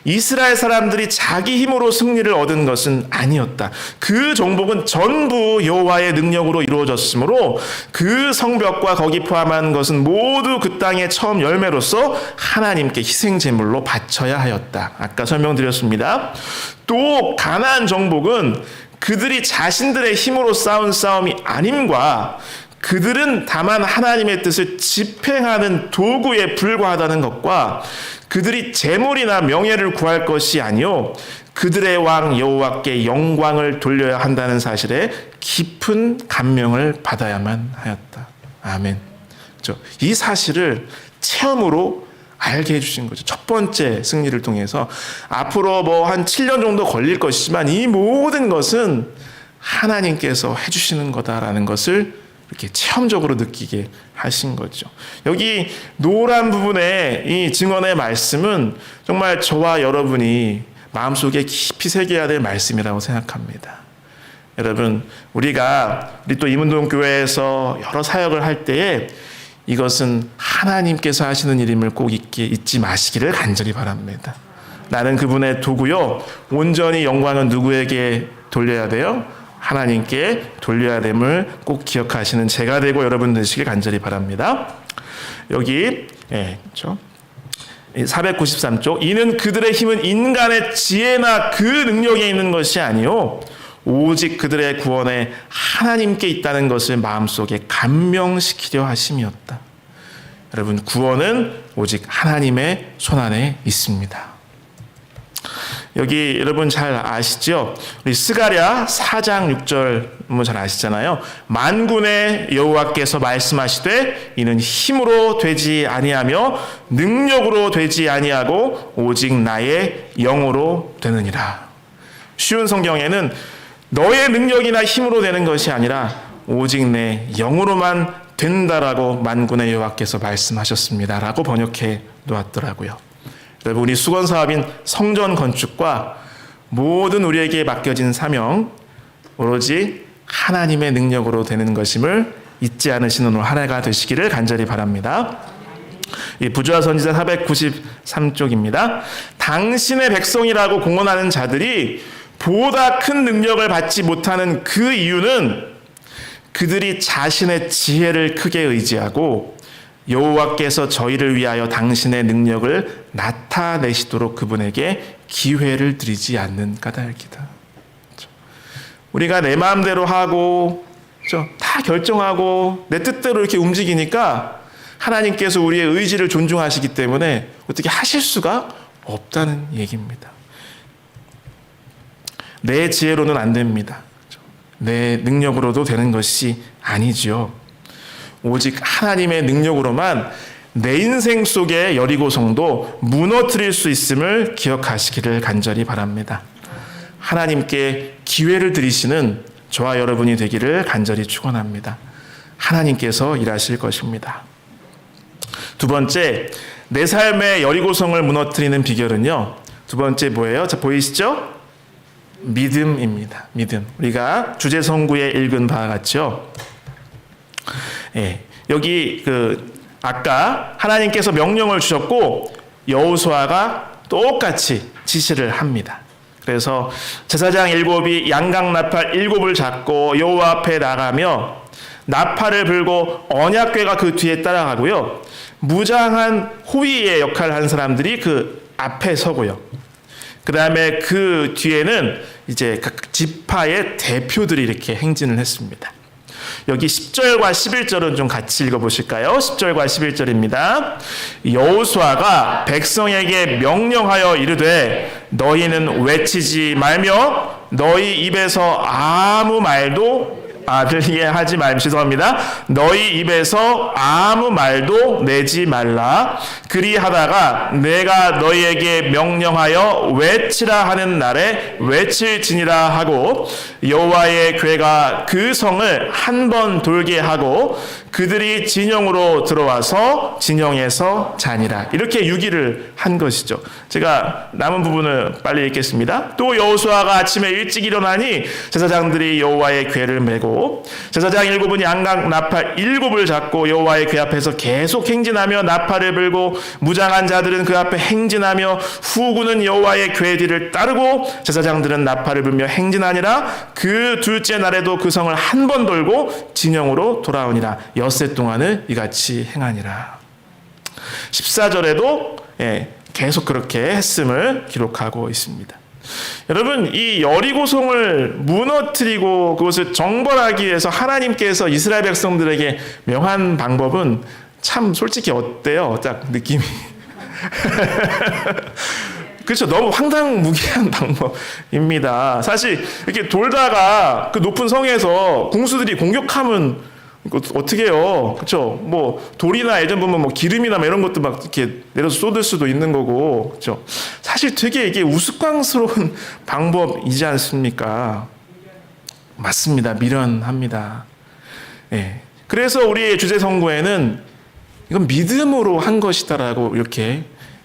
이스라엘 사람들이 자기 힘으로 승리를 얻은 것은 아니었다. 그 정복은 전부 여호와의 능력으로 이루어졌으므로 그 성벽과 거기 포함한 것은 모두 그 땅의 처음 열매로서 하나님께 희생 제물로 바쳐야 하였다. 아까 설명드렸습니다. 또 가나안 정복은 그들이 자신들의 힘으로 싸운 싸움이 아님과 그들은 다만 하나님의 뜻을 집행하는 도구에 불과하다는 것과 그들이 재물이나 명예를 구할 것이 아니요 그들의 왕 여호와께 영광을 돌려야 한다는 사실에 깊은 감명을 받아야만 하였다. 아멘. 이 사실을 체험으로 알게 해주신 거죠. 첫 번째 승리를 통해서 앞으로 한 7년 정도 걸릴 것이지만 이 모든 것은 하나님께서 해주시는 거다라는 것을 이렇게 체험적으로 느끼게 하신 거죠. 여기 노란 부분의 이 증언의 말씀은 정말 저와 여러분이 마음속에 깊이 새겨야 될 말씀이라고 생각합니다. 여러분, 우리 또 이문동교회에서 여러 사역을 할 때에 이것은 하나님께서 하시는 일임을 꼭 잊지 마시기를 간절히 바랍니다. 나는 그분의 도구요. 온전히 영광은 누구에게 돌려야 돼요? 하나님께 돌려야 됨을 꼭 기억하시는 제가 되고 여러분 되시길 간절히 바랍니다. 여기 493쪽 이는 그들의 힘은 인간의 지혜나 그 능력에 있는 것이 아니요 오직 그들의 구원에 하나님께 있다는 것을 마음속에 감명시키려 하심이었다. 여러분, 구원은 오직 하나님의 손안에 있습니다. 여기 여러분 잘 아시죠? 우리 스가랴 4장 6절 뭐 잘 아시잖아요. 만군의 여호와께서 말씀하시되 이는 힘으로 되지 아니하며 능력으로 되지 아니하고 오직 나의 영으로 되느니라. 쉬운 성경에는 너의 능력이나 힘으로 되는 것이 아니라 오직 내 영으로만 된다라고 만군의 여호와께서 말씀하셨습니다라고 번역해 놓았더라고요. 여러분, 우리 수건 사업인 성전 건축과 모든 우리에게 맡겨진 사명 오로지 하나님의 능력으로 되는 것임을 잊지 않으시는 오늘 한 해가 되시기를 간절히 바랍니다. 이 부조화 선지자 493쪽입니다. 당신의 백성이라고 공언하는 자들이 보다 큰 능력을 받지 못하는 그 이유는 그들이 자신의 지혜를 크게 의지하고 여호와께서 저희를 위하여 당신의 능력을 나타내시도록 그분에게 기회를 드리지 않는 까닭이다. 우리가 내 마음대로 하고 다 결정하고 내 뜻대로 이렇게 움직이니까 하나님께서 우리의 의지를 존중하시기 때문에 어떻게 하실 수가 없다는 얘기입니다. 내 지혜로는 안 됩니다. 내 능력으로도 되는 것이 아니지요. 오직 하나님의 능력으로만 내 인생 속의 여리고성도 무너뜨릴 수 있음을 기억하시기를 간절히 바랍니다. 하나님께 기회를 드리시는 저와 여러분이 되기를 간절히 축원합니다. 하나님께서 일하실 것입니다. 두 번째, 내 삶의 여리고성을 무너뜨리는 비결은요. 두 번째 뭐예요? 자, 보이시죠? 믿음입니다. 믿음. 우리가 주제 성구에 읽은 바와 같죠. 예, 여기 아까 하나님께서 명령을 주셨고 여호수아가 똑같이 지시를 합니다. 그래서 제사장 7이 양각 나팔 7을 잡고 여호와 앞에 나가며 나팔을 불고 언약궤가 그 뒤에 따라가고요. 무장한 호위의 역할을 한 사람들이 그 앞에 서고요. 그 다음에 그 뒤에는 이제 각 지파의 대표들이 이렇게 행진을 했습니다. 여기 10절과 11절은 좀 같이 읽어보실까요? 10절과 11절입니다. 여호수아가 백성에게 명령하여 이르되 너희는 외치지 말며 너희 입에서 아무 말도 하지 말고 죄송합니다. 너희 입에서 아무 말도 내지 말라. 그리하다가 내가 너희에게 명령하여 외치라 하는 날에 외칠지니라 하고 여호와의 궤가 그 성을 한 번 돌게 하고 그들이 진영으로 들어와서 진영에서 자니라. 이렇게 유기를 한 것이죠. 제가 남은 부분을 빨리 읽겠습니다. 또 여호수아가 아침에 일찍 일어나니 제사장들이 여호와의 궤를 메고 제사장 7은 양각 나팔 7을 잡고 여호와의 궤 앞에서 계속 행진하며 나팔을 불고 무장한 자들은 그 앞에 행진하며 후군은 여호와의 궤 뒤를 따르고 제사장들은 나팔을 불며 행진하니라. 그 둘째 날에도 그 성을 한 번 돌고 진영으로 돌아오니라. 엿새 동안을 이같이 행하니라. 14절에도 계속 그렇게 했음을 기록하고 있습니다. 여러분, 이 여리고성을 무너뜨리고 그것을 정벌하기 위해서 하나님께서 이스라엘 백성들에게 명한 방법은 참 솔직히 어때요? 딱 느낌이 그렇죠. 너무 황당무계한 방법입니다. 사실 이렇게 돌다가 그 높은 성에서 궁수들이 공격하면 어떻게 해요? 그렇죠. 뭐 돌이나 예전 보면 뭐 기름이나 이런 것도 막 이렇게 내려서 쏟을 수도 있는 거고, 그렇죠. 사실 되게 이게 우스꽝스러운 방법이지 않습니까? 맞습니다. 미련합니다. 예. 그래서 우리의 주제 선고에는 이건 믿음으로 한 것이다라고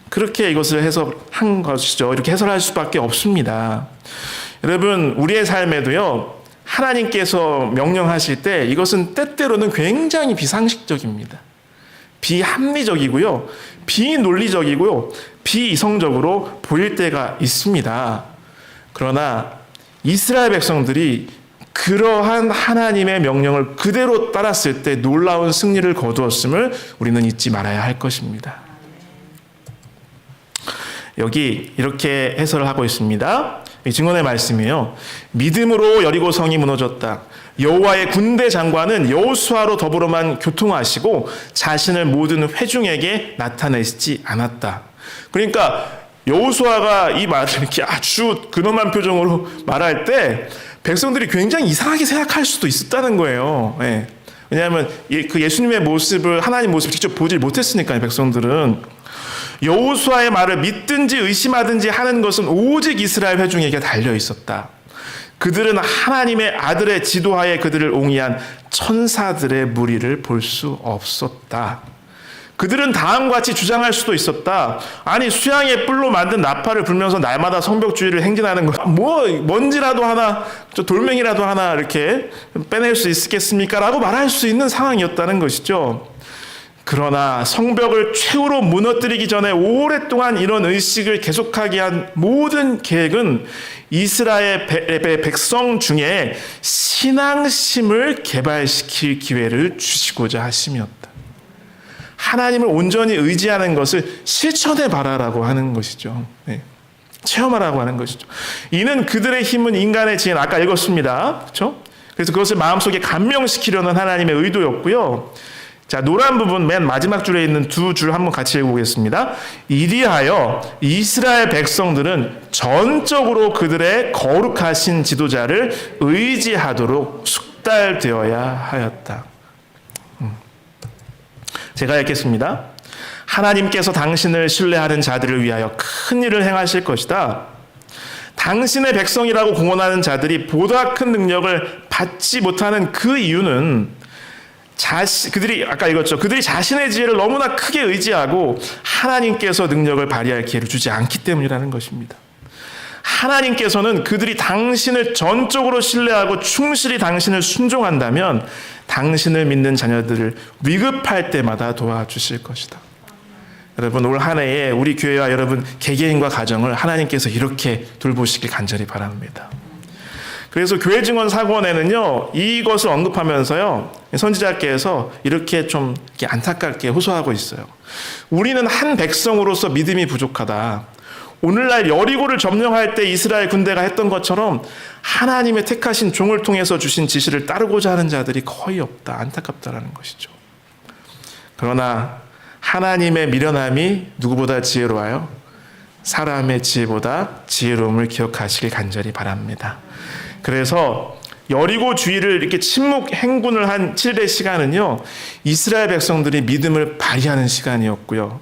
그렇게 이것을 해석한 것이죠. 이렇게 해설할 수밖에 없습니다. 여러분, 우리의 삶에도요, 하나님께서 명령하실 때 이것은 때때로는 굉장히 비상식적입니다. 비합리적이고요, 비논리적이고요, 비이성적으로 보일 때가 있습니다. 그러나 이스라엘 백성들이 그러한 하나님의 명령을 그대로 따랐을 때 놀라운 승리를 거두었음을 우리는 잊지 말아야 할 것입니다. 여기 이렇게 해설을 하고 있습니다. 증언의 말씀이에요. 믿음으로 여리고성이 무너졌다. 여호와의 군대 장관은 여호수아로 더불어만 교통하시고 자신을 모든 회중에게 나타내시지 않았다. 그러니까 여호수아가 이 말을 이렇게 아주 근엄한 표정으로 말할 때 백성들이 굉장히 이상하게 생각할 수도 있었다는 거예요. 예. 왜냐하면 그 예수님의 모습을, 하나님 모습을 직접 보질 못했으니까요. 백성들은 여호수아의 말을 믿든지 의심하든지 하는 것은 오직 이스라엘 회중에게 달려 있었다. 그들은 하나님의 아들의 지도하에 그들을 옹이한 천사들의 무리를 볼 수 없었다. 그들은 다음과 같이 주장할 수도 있었다. 아니, 수양의 뿔로 만든 나팔을 불면서 날마다 성벽주의를 행진하는 거, 먼지라도 하나, 돌멩이라도 하나 이렇게 빼낼 수 있겠습니까? 라고 말할 수 있는 상황이었다는 것이죠. 그러나 성벽을 최후로 무너뜨리기 전에 오랫동안 이런 의식을 계속하게 한 모든 계획은 이스라엘의 백성 중에 신앙심을 개발시킬 기회를 주시고자 하심이었다. 하나님을 온전히 의지하는 것을 실천해 봐라라고 하는 것이죠. 네. 체험하라고 하는 것이죠. 이는 그들의 힘은 인간의 지혜는, 아까 읽었습니다. 그렇죠? 그래서 그것을 마음속에 감명시키려는 하나님의 의도였고요. 자, 노란 부분 맨 마지막 줄에 있는 두 줄 한번 같이 읽어보겠습니다. 이리하여 이스라엘 백성들은 전적으로 그들의 거룩하신 지도자를 의지하도록 숙달되어야 하였다. 제가 읽겠습니다. 하나님께서 당신을 신뢰하는 자들을 위하여 큰 일을 행하실 것이다. 당신의 백성이라고 공언하는 자들이 보다 큰 능력을 받지 못하는 그 이유는 그들이 아까 읽었죠. 그들이 자신의 지혜를 너무나 크게 의지하고 하나님께서 능력을 발휘할 기회를 주지 않기 때문이라는 것입니다. 하나님께서는 그들이 당신을 전적으로 신뢰하고 충실히 당신을 순종한다면 당신을 믿는 자녀들을 위급할 때마다 도와주실 것이다. 여러분, 올 한 해에 우리 교회와 여러분 개개인과 가정을 하나님께서 이렇게 돌보시길 간절히 바랍니다. 그래서 교회 증언 사권에는요, 이것을 언급하면서요, 선지자께서 이렇게 좀 이렇게 안타깝게 호소하고 있어요. 우리는 한 백성으로서 믿음이 부족하다. 오늘날 여리고를 점령할 때 이스라엘 군대가 했던 것처럼 하나님의 택하신 종을 통해서 주신 지시를 따르고자 하는 자들이 거의 없다. 안타깝다라는 것이죠. 그러나 하나님의 미련함이 누구보다 지혜로워요? 사람의 지혜보다 지혜로움을 기억하시길 간절히 바랍니다. 그래서 여리고 주위를 이렇게 침묵 행군을 한 7의 시간은요, 이스라엘 백성들이 믿음을 발휘하는 시간이었고요.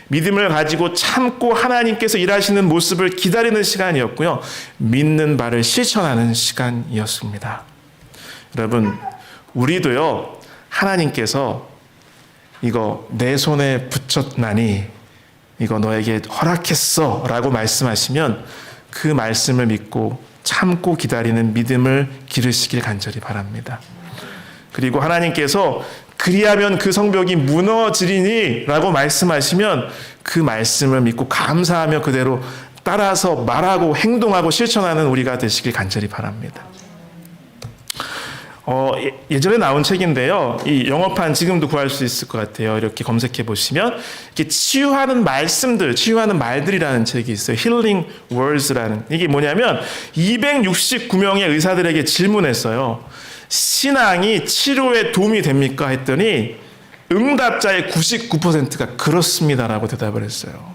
믿음을 가지고 참고 하나님께서 일하시는 모습을 기다리는 시간이었고요. 믿는 바를 실천하는 시간이었습니다. 여러분, 우리도요, 하나님께서 이거 내 손에 붙였나니 이거 너에게 허락했어 라고 말씀하시면 그 말씀을 믿고 참고 기다리는 믿음을 기르시길 간절히 바랍니다. 그리고 하나님께서 그리하면 그 성벽이 무너지리니 라고 말씀하시면 그 말씀을 믿고 감사하며 그대로 따라서 말하고 행동하고 실천하는 우리가 되시길 간절히 바랍니다. 예전에 나온 책인데요. 이 영어판 지금도 구할 수 있을 것 같아요. 이렇게 검색해 보시면 이렇게 치유하는 말씀들, 치유하는 말들이라는 책이 있어요. Healing Words라는. 이게 뭐냐면 269명의 의사들에게 질문했어요. 신앙이 치료에 도움이 됩니까? 했더니 응답자의 99%가 그렇습니다라고 대답을 했어요.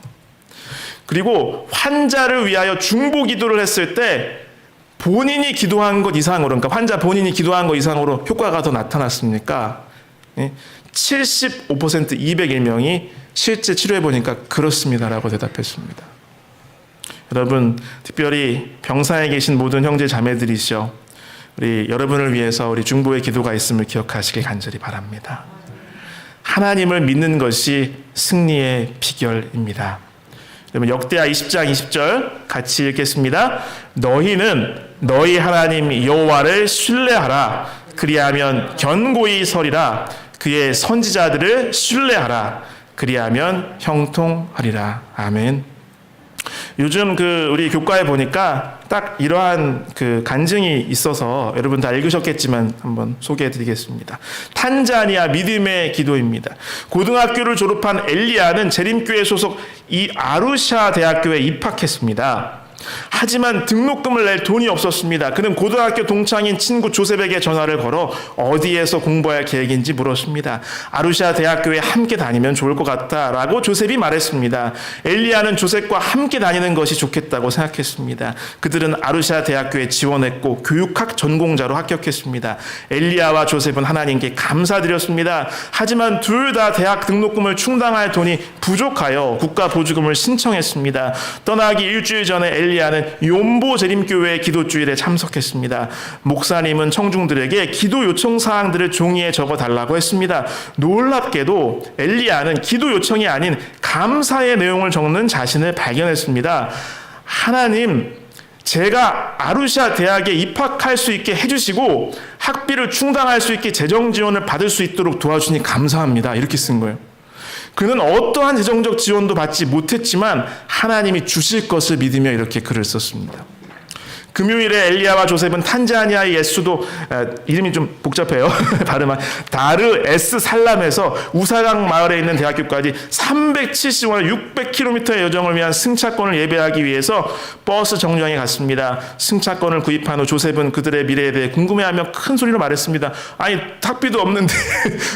그리고 환자를 위하여 중보 기도를 했을 때 본인이 기도한 것 이상으로, 그러니까 환자 본인이 기도한 것 이상으로 효과가 더 나타났습니까? 75% 201명이 실제 치료해보니까 그렇습니다라고 대답했습니다. 여러분, 특별히 병사에 계신 모든 형제 자매들이시여, 우리 여러분을 위해서 우리 중보의 기도가 있음을 기억하시길 간절히 바랍니다. 하나님을 믿는 것이 승리의 비결입니다. 여러분, 역대하 20장 20절 같이 읽겠습니다. 너희는 너희 하나님 여호와를 신뢰하라. 그리하면 견고히 서리라. 그의 선지자들을 신뢰하라. 그리하면 형통하리라. 아멘. 요즘 우리 교과에 보니까 딱 이러한 간증이 있어서 여러분 다 읽으셨겠지만 한번 소개해 드리겠습니다. 탄자니아 믿음의 기도입니다. 고등학교를 졸업한 엘리야는 재림교회 소속 이 아루샤 대학교에 입학했습니다. 하지만 등록금을 낼 돈이 없었습니다. 그는 고등학교 동창인 친구 조셉에게 전화를 걸어 어디에서 공부할 계획인지 물었습니다. 아루샤 대학교에 함께 다니면 좋을 것 같다라고 조셉이 말했습니다. 엘리야는 조셉과 함께 다니는 것이 좋겠다고 생각했습니다. 그들은 아루샤 대학교에 지원했고 교육학 전공자로 합격했습니다. 엘리야와 조셉은 하나님께 감사드렸습니다. 하지만 둘 다 대학 등록금을 충당할 돈이 부족하여 국가 보조금을 신청했습니다. 떠나기 일주일 전에 엘리야는 욤보 재림교회 기도주일에 참석했습니다. 목사님은 청중들에게 기도 요청 사항들을 종이에 적어 달라고 했습니다. 놀랍게도 엘리야는 기도 요청이 아닌 감사의 내용을 적는 자신을 발견했습니다. 하나님, 제가 아루샤 대학에 입학할 수 있게 해주시고 학비를 충당할 수 있게 재정 지원을 받을 수 있도록 도와주니 감사합니다. 이렇게 쓴 거예요. 그는 어떠한 재정적 지원도 받지 못했지만 하나님이 주실 것을 믿으며 이렇게 글을 썼습니다. 금요일에 엘리야와 조셉은 탄자니아의 예수도 이름이 좀 복잡해요. 발음은 다르 에스 살람에서 우사강 마을에 있는 대학교까지 370원 600km의 여정을 위한 승차권을 예배하기 위해서 버스 정류장에 갔습니다. 승차권을 구입한 후 조셉은 그들의 미래에 대해 궁금해하며 큰 소리로 말했습니다. 아니 학비도 없는데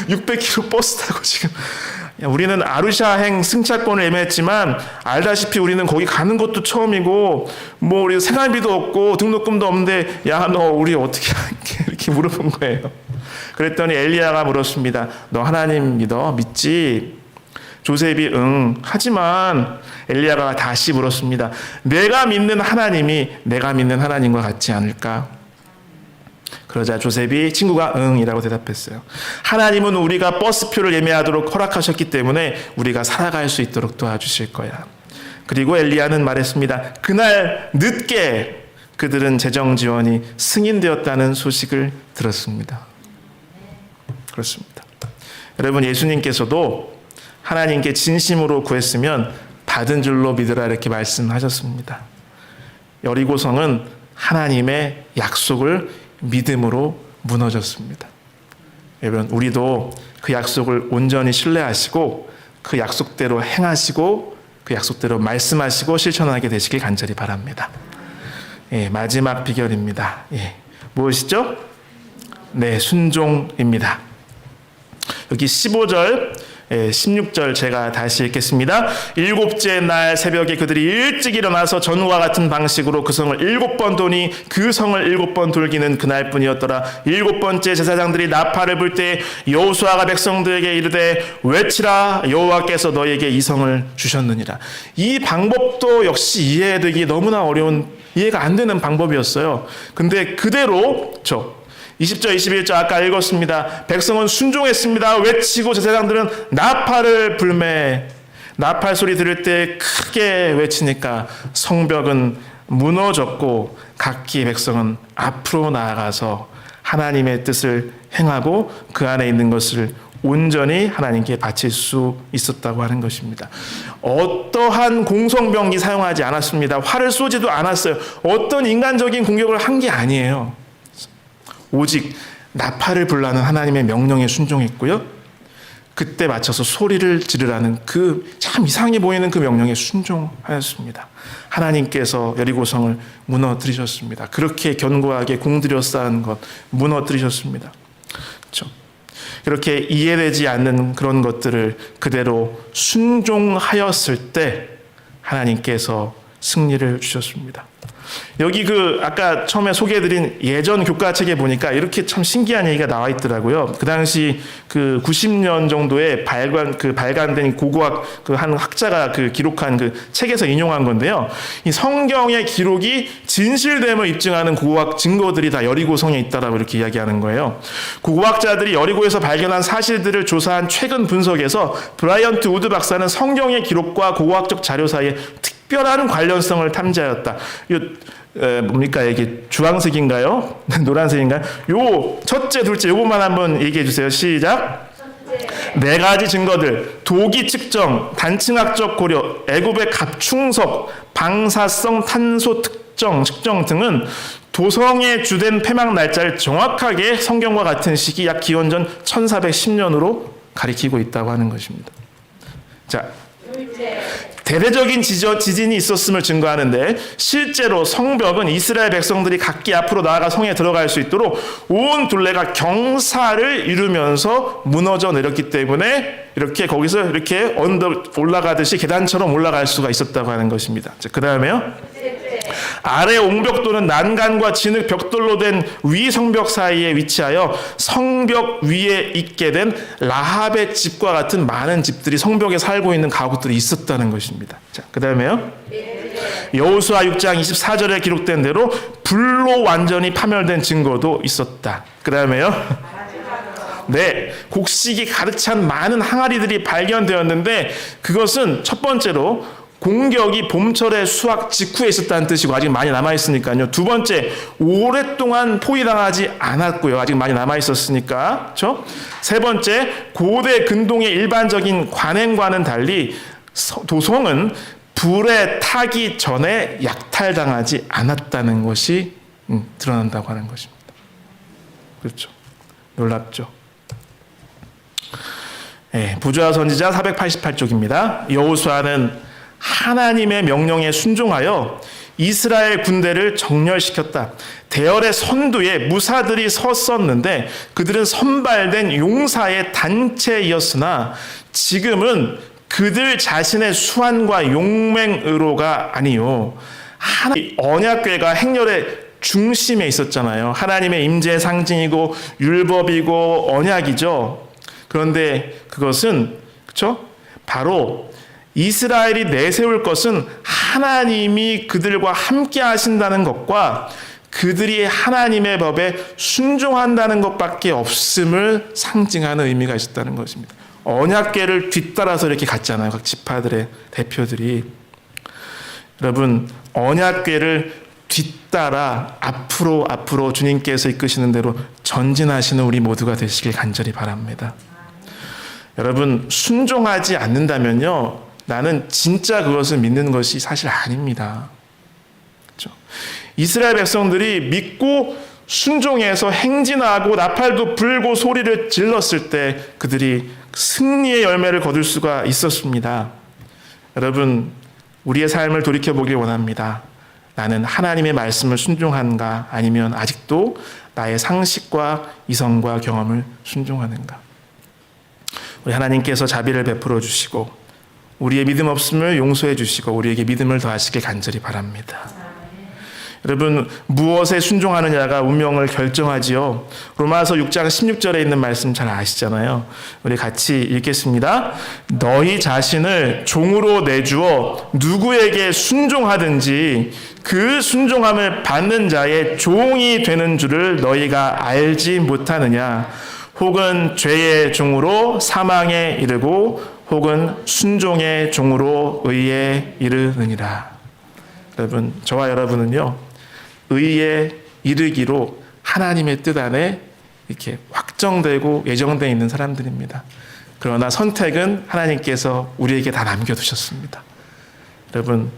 600km 버스 타고 지금 우리는 아루샤행 승차권을 예매했지만 알다시피 우리는 거기 가는 것도 처음이고 뭐 우리 생활비도 없고 등록금도 없는데 야 너 우리 어떻게 할게 이렇게 물어본 거예요. 그랬더니 엘리야가 물었습니다. 너 하나님 믿지? 조셉이 응 하지만 엘리야가 다시 물었습니다. 내가 믿는 하나님이 내가 믿는 하나님과 같지 않을까? 그러자 조셉이 친구가 응이라고 대답했어요. 하나님은 우리가 버스표를 예매하도록 허락하셨기 때문에 우리가 살아갈 수 있도록 도와주실 거야. 그리고 엘리야는 말했습니다. 그날 늦게 그들은 재정 지원이 승인되었다는 소식을 들었습니다. 그렇습니다. 여러분, 예수님께서도 하나님께 진심으로 구했으면 받은 줄로 믿으라 이렇게 말씀하셨습니다. 여리고성은 하나님의 약속을 믿음으로 무너졌습니다. 여러분, 우리도 그 약속을 온전히 신뢰하시고 그 약속대로 행하시고 그 약속대로 말씀하시고 실천하게 되시길 간절히 바랍니다. 예, 마지막 비결입니다. 예, 무엇이죠? 네, 순종입니다. 여기 15절 16절 제가 다시 읽겠습니다. 일곱째 날 새벽에 그들이 일찍 일어나서 전과 같은 방식으로 그 성을 7번 도니 그 성을 7번 돌기는 그날뿐이었더라. 7번째 제사장들이 나팔을 불 때 여호수아가 백성들에게 이르되 외치라 여호와께서 너에게 이 성을 주셨느니라. 이 방법도 역시 이해되기 너무나 어려운 이해가 안 되는 방법이었어요. 근데 그대로 20절 21절 아까 읽었습니다. 백성은 순종했습니다. 외치고 제사장들은 나팔을 불매 나팔 소리 들을 때 크게 외치니까 성벽은 무너졌고 각기 백성은 앞으로 나아가서 하나님의 뜻을 행하고 그 안에 있는 것을 온전히 하나님께 바칠 수 있었다고 하는 것입니다. 어떠한 공성병기 사용하지 않았습니다. 활을 쏘지도 않았어요. 어떤 인간적인 공격을 한 게 아니에요. 오직 나팔을 불라는 하나님의 명령에 순종했고요. 그때 맞춰서 소리를 지르라는 그 참 이상해 보이는 그 명령에 순종하였습니다. 하나님께서 여리고성을 무너뜨리셨습니다. 그렇게 견고하게 공들여 쌓은 것 무너뜨리셨습니다. 그렇죠? 이렇게 이해되지 않는 그런 것들을 그대로 순종하였을 때 하나님께서 승리를 주셨습니다. 여기 아까 처음에 소개해드린 예전 교과책에 보니까 이렇게 참 신기한 얘기가 나와 있더라고요. 그 당시 90년 정도에 발간된 고고학 한 학자가 기록한 책에서 인용한 건데요. 이 성경의 기록이 진실됨을 입증하는 고고학 증거들이 다 여리고성에 있다라고 이렇게 이야기하는 거예요. 고고학자들이 여리고에서 발견한 사실들을 조사한 최근 분석에서 브라이언트 우드 박사는 성경의 기록과 고고학적 자료 사이에 특별한 관련성을 탐지하였다. 뭡니까 이게 주황색인가요? 노란색인가요? 요 첫째, 둘째 요것만 한번 얘기해 주세요. 시작. 네 가지 증거들: 도기 측정, 단층학적 고려, 애굽의 갑충석, 방사성 탄소 측정 등은 도성의 주된 폐막 날짜를 정확하게 성경과 같은 시기 약 기원전 1410년으로 가리키고 있다고 하는 것입니다. 자, 대대적인 지진이 있었음을 증거하는데 실제로 성벽은 이스라엘 백성들이 각기 앞으로 나아가 성에 들어갈 수 있도록 온 둘레가 경사를 이루면서 무너져 내렸기 때문에 이렇게 거기서 이렇게 언덕 올라가듯이 계단처럼 올라갈 수가 있었다고 하는 것입니다. 그 다음에요. 아래 옹벽돌은 난간과 진흙 벽돌로 된 위 성벽 사이에 위치하여 성벽 위에 있게 된 라합의 집과 같은 많은 집들이 성벽에 살고 있는 가구들이 있었다는 것입니다. 자, 그 다음에요. 여호수아 6장 24절에 기록된 대로 불로 완전히 파멸된 증거도 있었다. 그 다음에요. 네, 곡식이 가득 찬 많은 항아리들이 발견되었는데 그것은 첫 번째로 공격이 봄철에 수확 직후에 있었다는 뜻이고 아직 많이 남아있으니까요. 두 번째, 오랫동안 포위당하지 않았고요. 아직 많이 남아있었으니까. 그렇죠? 세 번째, 고대 근동의 일반적인 관행과는 달리 도성은 불에 타기 전에 약탈당하지 않았다는 것이 드러난다고 하는 것입니다. 그렇죠? 놀랍죠? 네, 부조와 선지자 488쪽입니다. 여호수아는 하나님의 명령에 순종하여 이스라엘 군대를 정렬시켰다. 대열의 선두에 무사들이 섰었는데 그들은 선발된 용사의 단체이었으나 지금은 그들 자신의 수완과 용맹의로가 아니요 하나님 언약궤가 행렬의 중심에 있었잖아요. 하나님의 임재의 상징이고 율법이고 언약이죠. 그런데 그것은 그렇죠? 바로 이스라엘이 내세울 것은 하나님이 그들과 함께 하신다는 것과 그들이 하나님의 법에 순종한다는 것밖에 없음을 상징하는 의미가 있었다는 것입니다. 언약궤를 뒤따라서 이렇게 갔잖아요. 각 지파들의 대표들이. 여러분, 언약궤를 뒤따라 앞으로 주님께서 이끄시는 대로 전진하시는 우리 모두가 되시길 간절히 바랍니다. 여러분, 순종하지 않는다면요, 나는 진짜 그것을 믿는 것이 사실 아닙니다. 그렇죠? 이스라엘 백성들이 믿고 순종해서 행진하고 나팔도 불고 소리를 질렀을 때 그들이 승리의 열매를 거둘 수가 있었습니다. 여러분, 우리의 삶을 돌이켜보길 원합니다. 나는 하나님의 말씀을 순종한가 아니면 아직도 나의 상식과 이성과 경험을 순종하는가. 우리 하나님께서 자비를 베풀어 주시고 우리의 믿음 없음을 용서해 주시고 우리에게 믿음을 더하시길 간절히 바랍니다. 여러분, 무엇에 순종하느냐가 운명을 결정하지요. 로마서 6장 16절에 있는 말씀 잘 아시잖아요. 우리 같이 읽겠습니다. 너희 자신을 종으로 내주어 누구에게 순종하든지 그 순종함을 받는 자의 종이 되는 줄을 너희가 알지 못하느냐. 혹은 죄의 종으로 사망에 이르고 혹은 순종의 종으로 의에 이르느니라. 여러분, 저와 여러분은요, 의에 이르기로 하나님의 뜻 안에 이렇게 확정되고 예정되어 있는 사람들입니다. 그러나 선택은 하나님께서 우리에게 다 남겨두셨습니다. 여러분,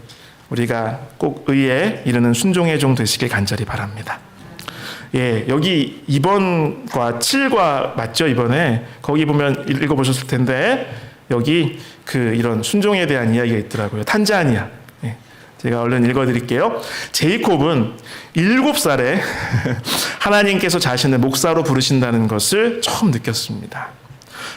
우리가 꼭 의에 이르는 순종의 종 되시길 간절히 바랍니다. 예, 여기 2번과 7과 맞죠? 이번에 거기 보면 읽어보셨을 텐데 여기 이런 순종에 대한 이야기가 있더라고요. 탄자니아. 예, 제가 얼른 읽어드릴게요. 제이콥은 7살에 하나님께서 자신을 목사로 부르신다는 것을 처음 느꼈습니다.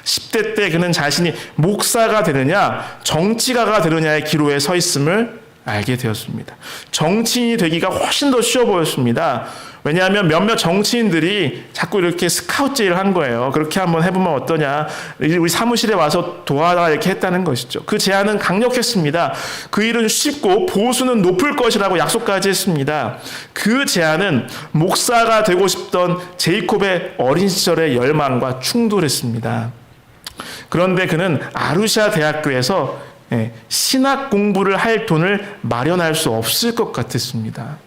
10대 때 그는 자신이 목사가 되느냐 정치가가 되느냐의 기로에 서 있음을 알게 되었습니다. 정치인이 되기가 훨씬 더 쉬워 보였습니다. 왜냐하면 몇몇 정치인들이 자꾸 이렇게 스카우트제의를 한 거예요. 그렇게 한번 해보면 어떠냐. 우리 사무실에 와서 도와라 이렇게 했다는 것이죠. 그 제안은 강력했습니다. 그 일은 쉽고 보수는 높을 것이라고 약속까지 했습니다. 그 제안은 목사가 되고 싶던 제이콥의 어린 시절의 열망과 충돌했습니다. 그런데 그는 아루샤 대학교에서 신학 공부를 할 돈을 마련할 수 없을 것 같았습니다.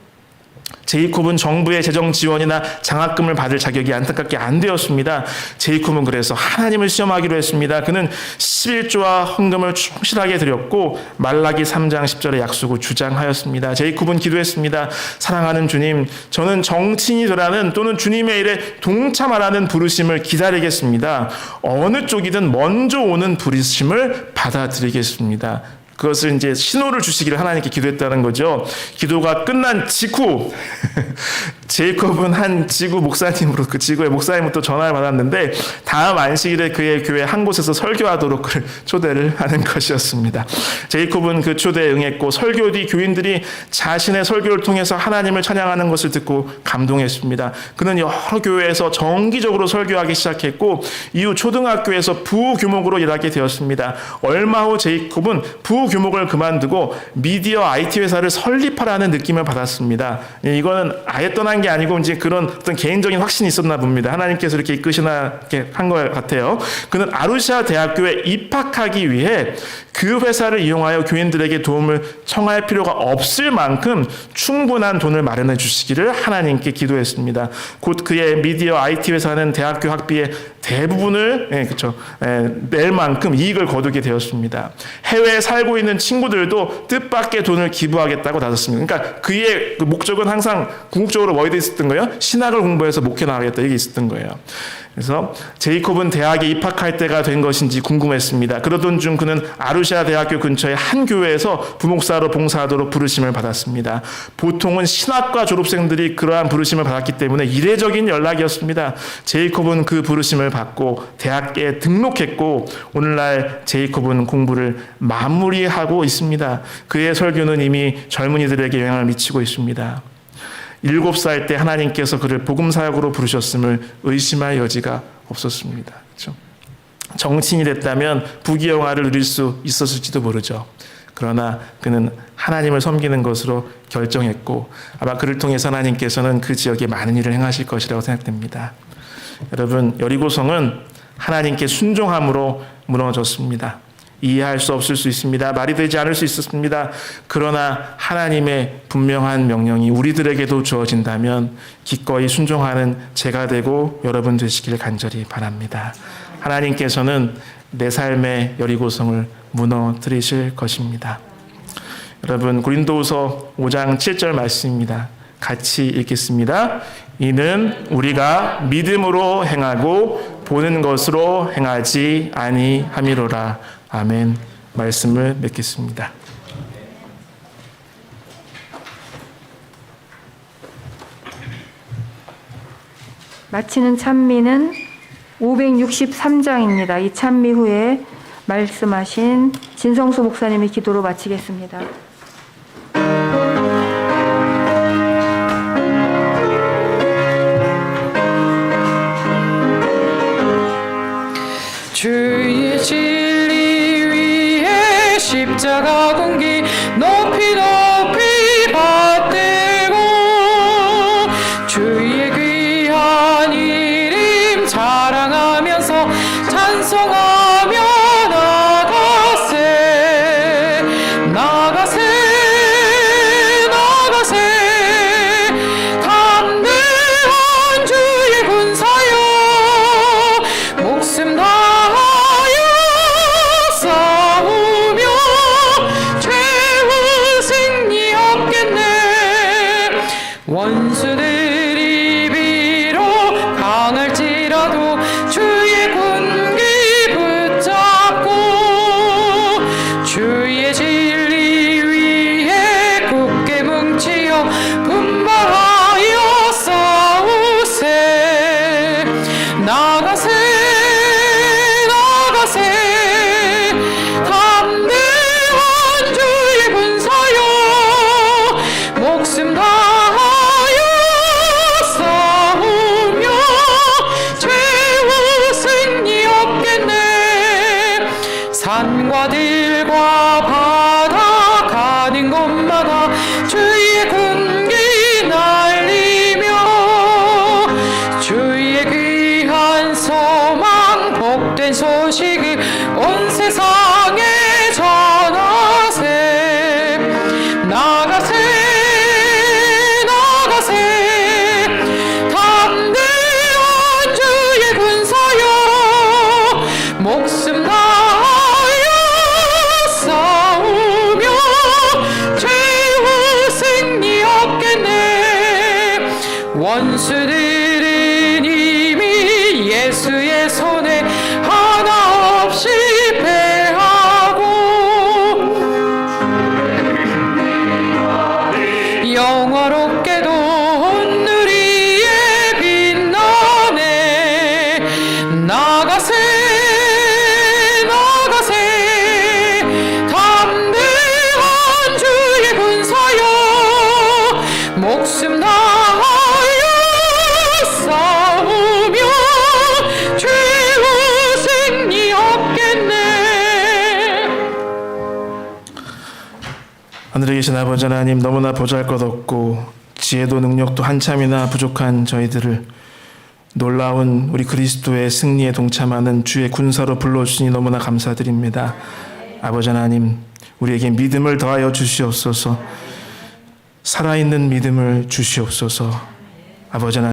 제이콥은 정부의 재정 지원이나 장학금을 받을 자격이 안타깝게 안 되었습니다. 제이콥은 그래서 하나님을 시험하기로 했습니다. 그는 11조와 헌금을 충실하게 드렸고 말라기 3장 10절의 약속을 주장하였습니다. 제이콥은 기도했습니다. 사랑하는 주님, 저는 정치인이 되라는 또는 주님의 일에 동참하라는 부르심을 기다리겠습니다. 어느 쪽이든 먼저 오는 부르심을 받아들이겠습니다. 그것을 이제 신호를 주시기를 하나님께 기도했다는 거죠. 기도가 끝난 직후 제이콥은 한 지구 목사님으로 그 지구의 목사님부터 전화를 받았는데 다음 안식일에 그의 교회 한 곳에서 설교하도록 그를 초대를 하는 것이었습니다. 제이콥은 그 초대에 응했고 설교 뒤 교인들이 자신의 설교를 통해서 하나님을 찬양하는 것을 듣고 감동했습니다. 그는 여러 교회에서 정기적으로 설교하기 시작했고 이후 초등학교에서 부교목으로 일하게 되었습니다. 얼마 후 제이콥은 부교목을 그만두고 미디어 IT 회사를 설립하라는 느낌을 받았습니다. 이거는 아예 떠난 게 아니고 이제 그런 어떤 개인적인 확신이 있었나 봅니다. 하나님께서 이렇게 이끄시나 한 것 같아요. 그는 아루샤 대학교에 입학하기 위해 그 회사를 이용하여 교인들에게 도움을 청할 필요가 없을 만큼 충분한 돈을 마련해 주시기를 하나님께 기도했습니다. 곧 그의 미디어 IT 회사는 대학교 학비의 대부분을 낼 만큼 이익을 거두게 되었습니다. 해외에 살고 있는 친구들도 뜻밖의 돈을 기부하겠다고 나섰습니다. 그러니까 그의 목적은 항상 궁극적으로 뭐에 있었던 거예요? 신학을 공부해서 목회 나가겠다 이게 있었던 거예요. 그래서 제이콥은 대학에 입학할 때가 된 것인지 궁금했습니다. 그러던 중 그는 아루샤 대학교 근처의 한 교회에서 부목사로 봉사하도록 부르심을 받았습니다. 보통은 신학과 졸업생들이 그러한 부르심을 받았기 때문에 이례적인 연락이었습니다. 제이콥은 그 부르심을 받고 대학에 등록했고 오늘날 제이콥은 공부를 마무리하고 있습니다. 그의 설교는 이미 젊은이들에게 영향을 미치고 있습니다. 7살 때 하나님께서 그를 복음사역으로 부르셨음을 의심할 여지가 없었습니다. 그렇죠? 정치인이 됐다면 부귀영화를 누릴 수 있었을지도 모르죠. 그러나 그는 하나님을 섬기는 것으로 결정했고 아마 그를 통해서 하나님께서는 그 지역에 많은 일을 행하실 것이라고 생각됩니다. 여러분, 여리고성은 하나님께 순종함으로 무너졌습니다. 이해할 수 없을 수 있습니다. 말이 되지 않을 수 있었습니다. 그러나 하나님의 분명한 명령이 우리들에게도 주어진다면 기꺼이 순종하는 제가 되고 여러분 되시기를 간절히 바랍니다. 하나님께서는 내 삶의 여리고성을 무너뜨리실 것입니다. 여러분, 고린도후서 5장 7절 말씀입니다. 같이 읽겠습니다. 이는 우리가 믿음으로 행하고 보는 것으로 행하지 아니함이로라. 아멘. 말씀을 맺겠습니다. 마치는 찬미는 563장입니다. 이 찬미 후에 말씀하신 진성수 목사님의 기도로 마치겠습니다. 주의 진리 위에 십자가 공기 높이 높이 받들고 주의 귀한 이름 자랑하면서 찬송하며 나가세 나가세 나가세 담대한 주의 군사여 목숨 다하여 싸우며 최후 승리 없겠네. 원수들이 비록 강할지라도 주의 군기 붙잡고 주의 진리 위에 굳게 뭉치어 분발하여 싸우세 나가세 나가세 담대한 주의 군사여 목숨 다하여 싸우며 최후 승리 없겠네. 산과 들과 바다 가는 곳마다 주의 군기 날리며 주의 귀한 소망 복된 소식을 온 세상에 전하세 나가세 나가세 담대한 주의 군사여 목숨 다하여 싸우며 최후 승리 하늘에 계신 아버지 하나님, 너무나 보잘것없고 지혜도 능력도 한참이나 부족한 저희들을 놀라운 우리 그리스도의 승리에 동참하는 주의 군사로 불러주시니 너무나 감사드립니다. 아버지 하나님, 우리에게 믿음을 더하여 주시옵소서. 살아있는 믿음을 주시옵소서. 아버지 하나님,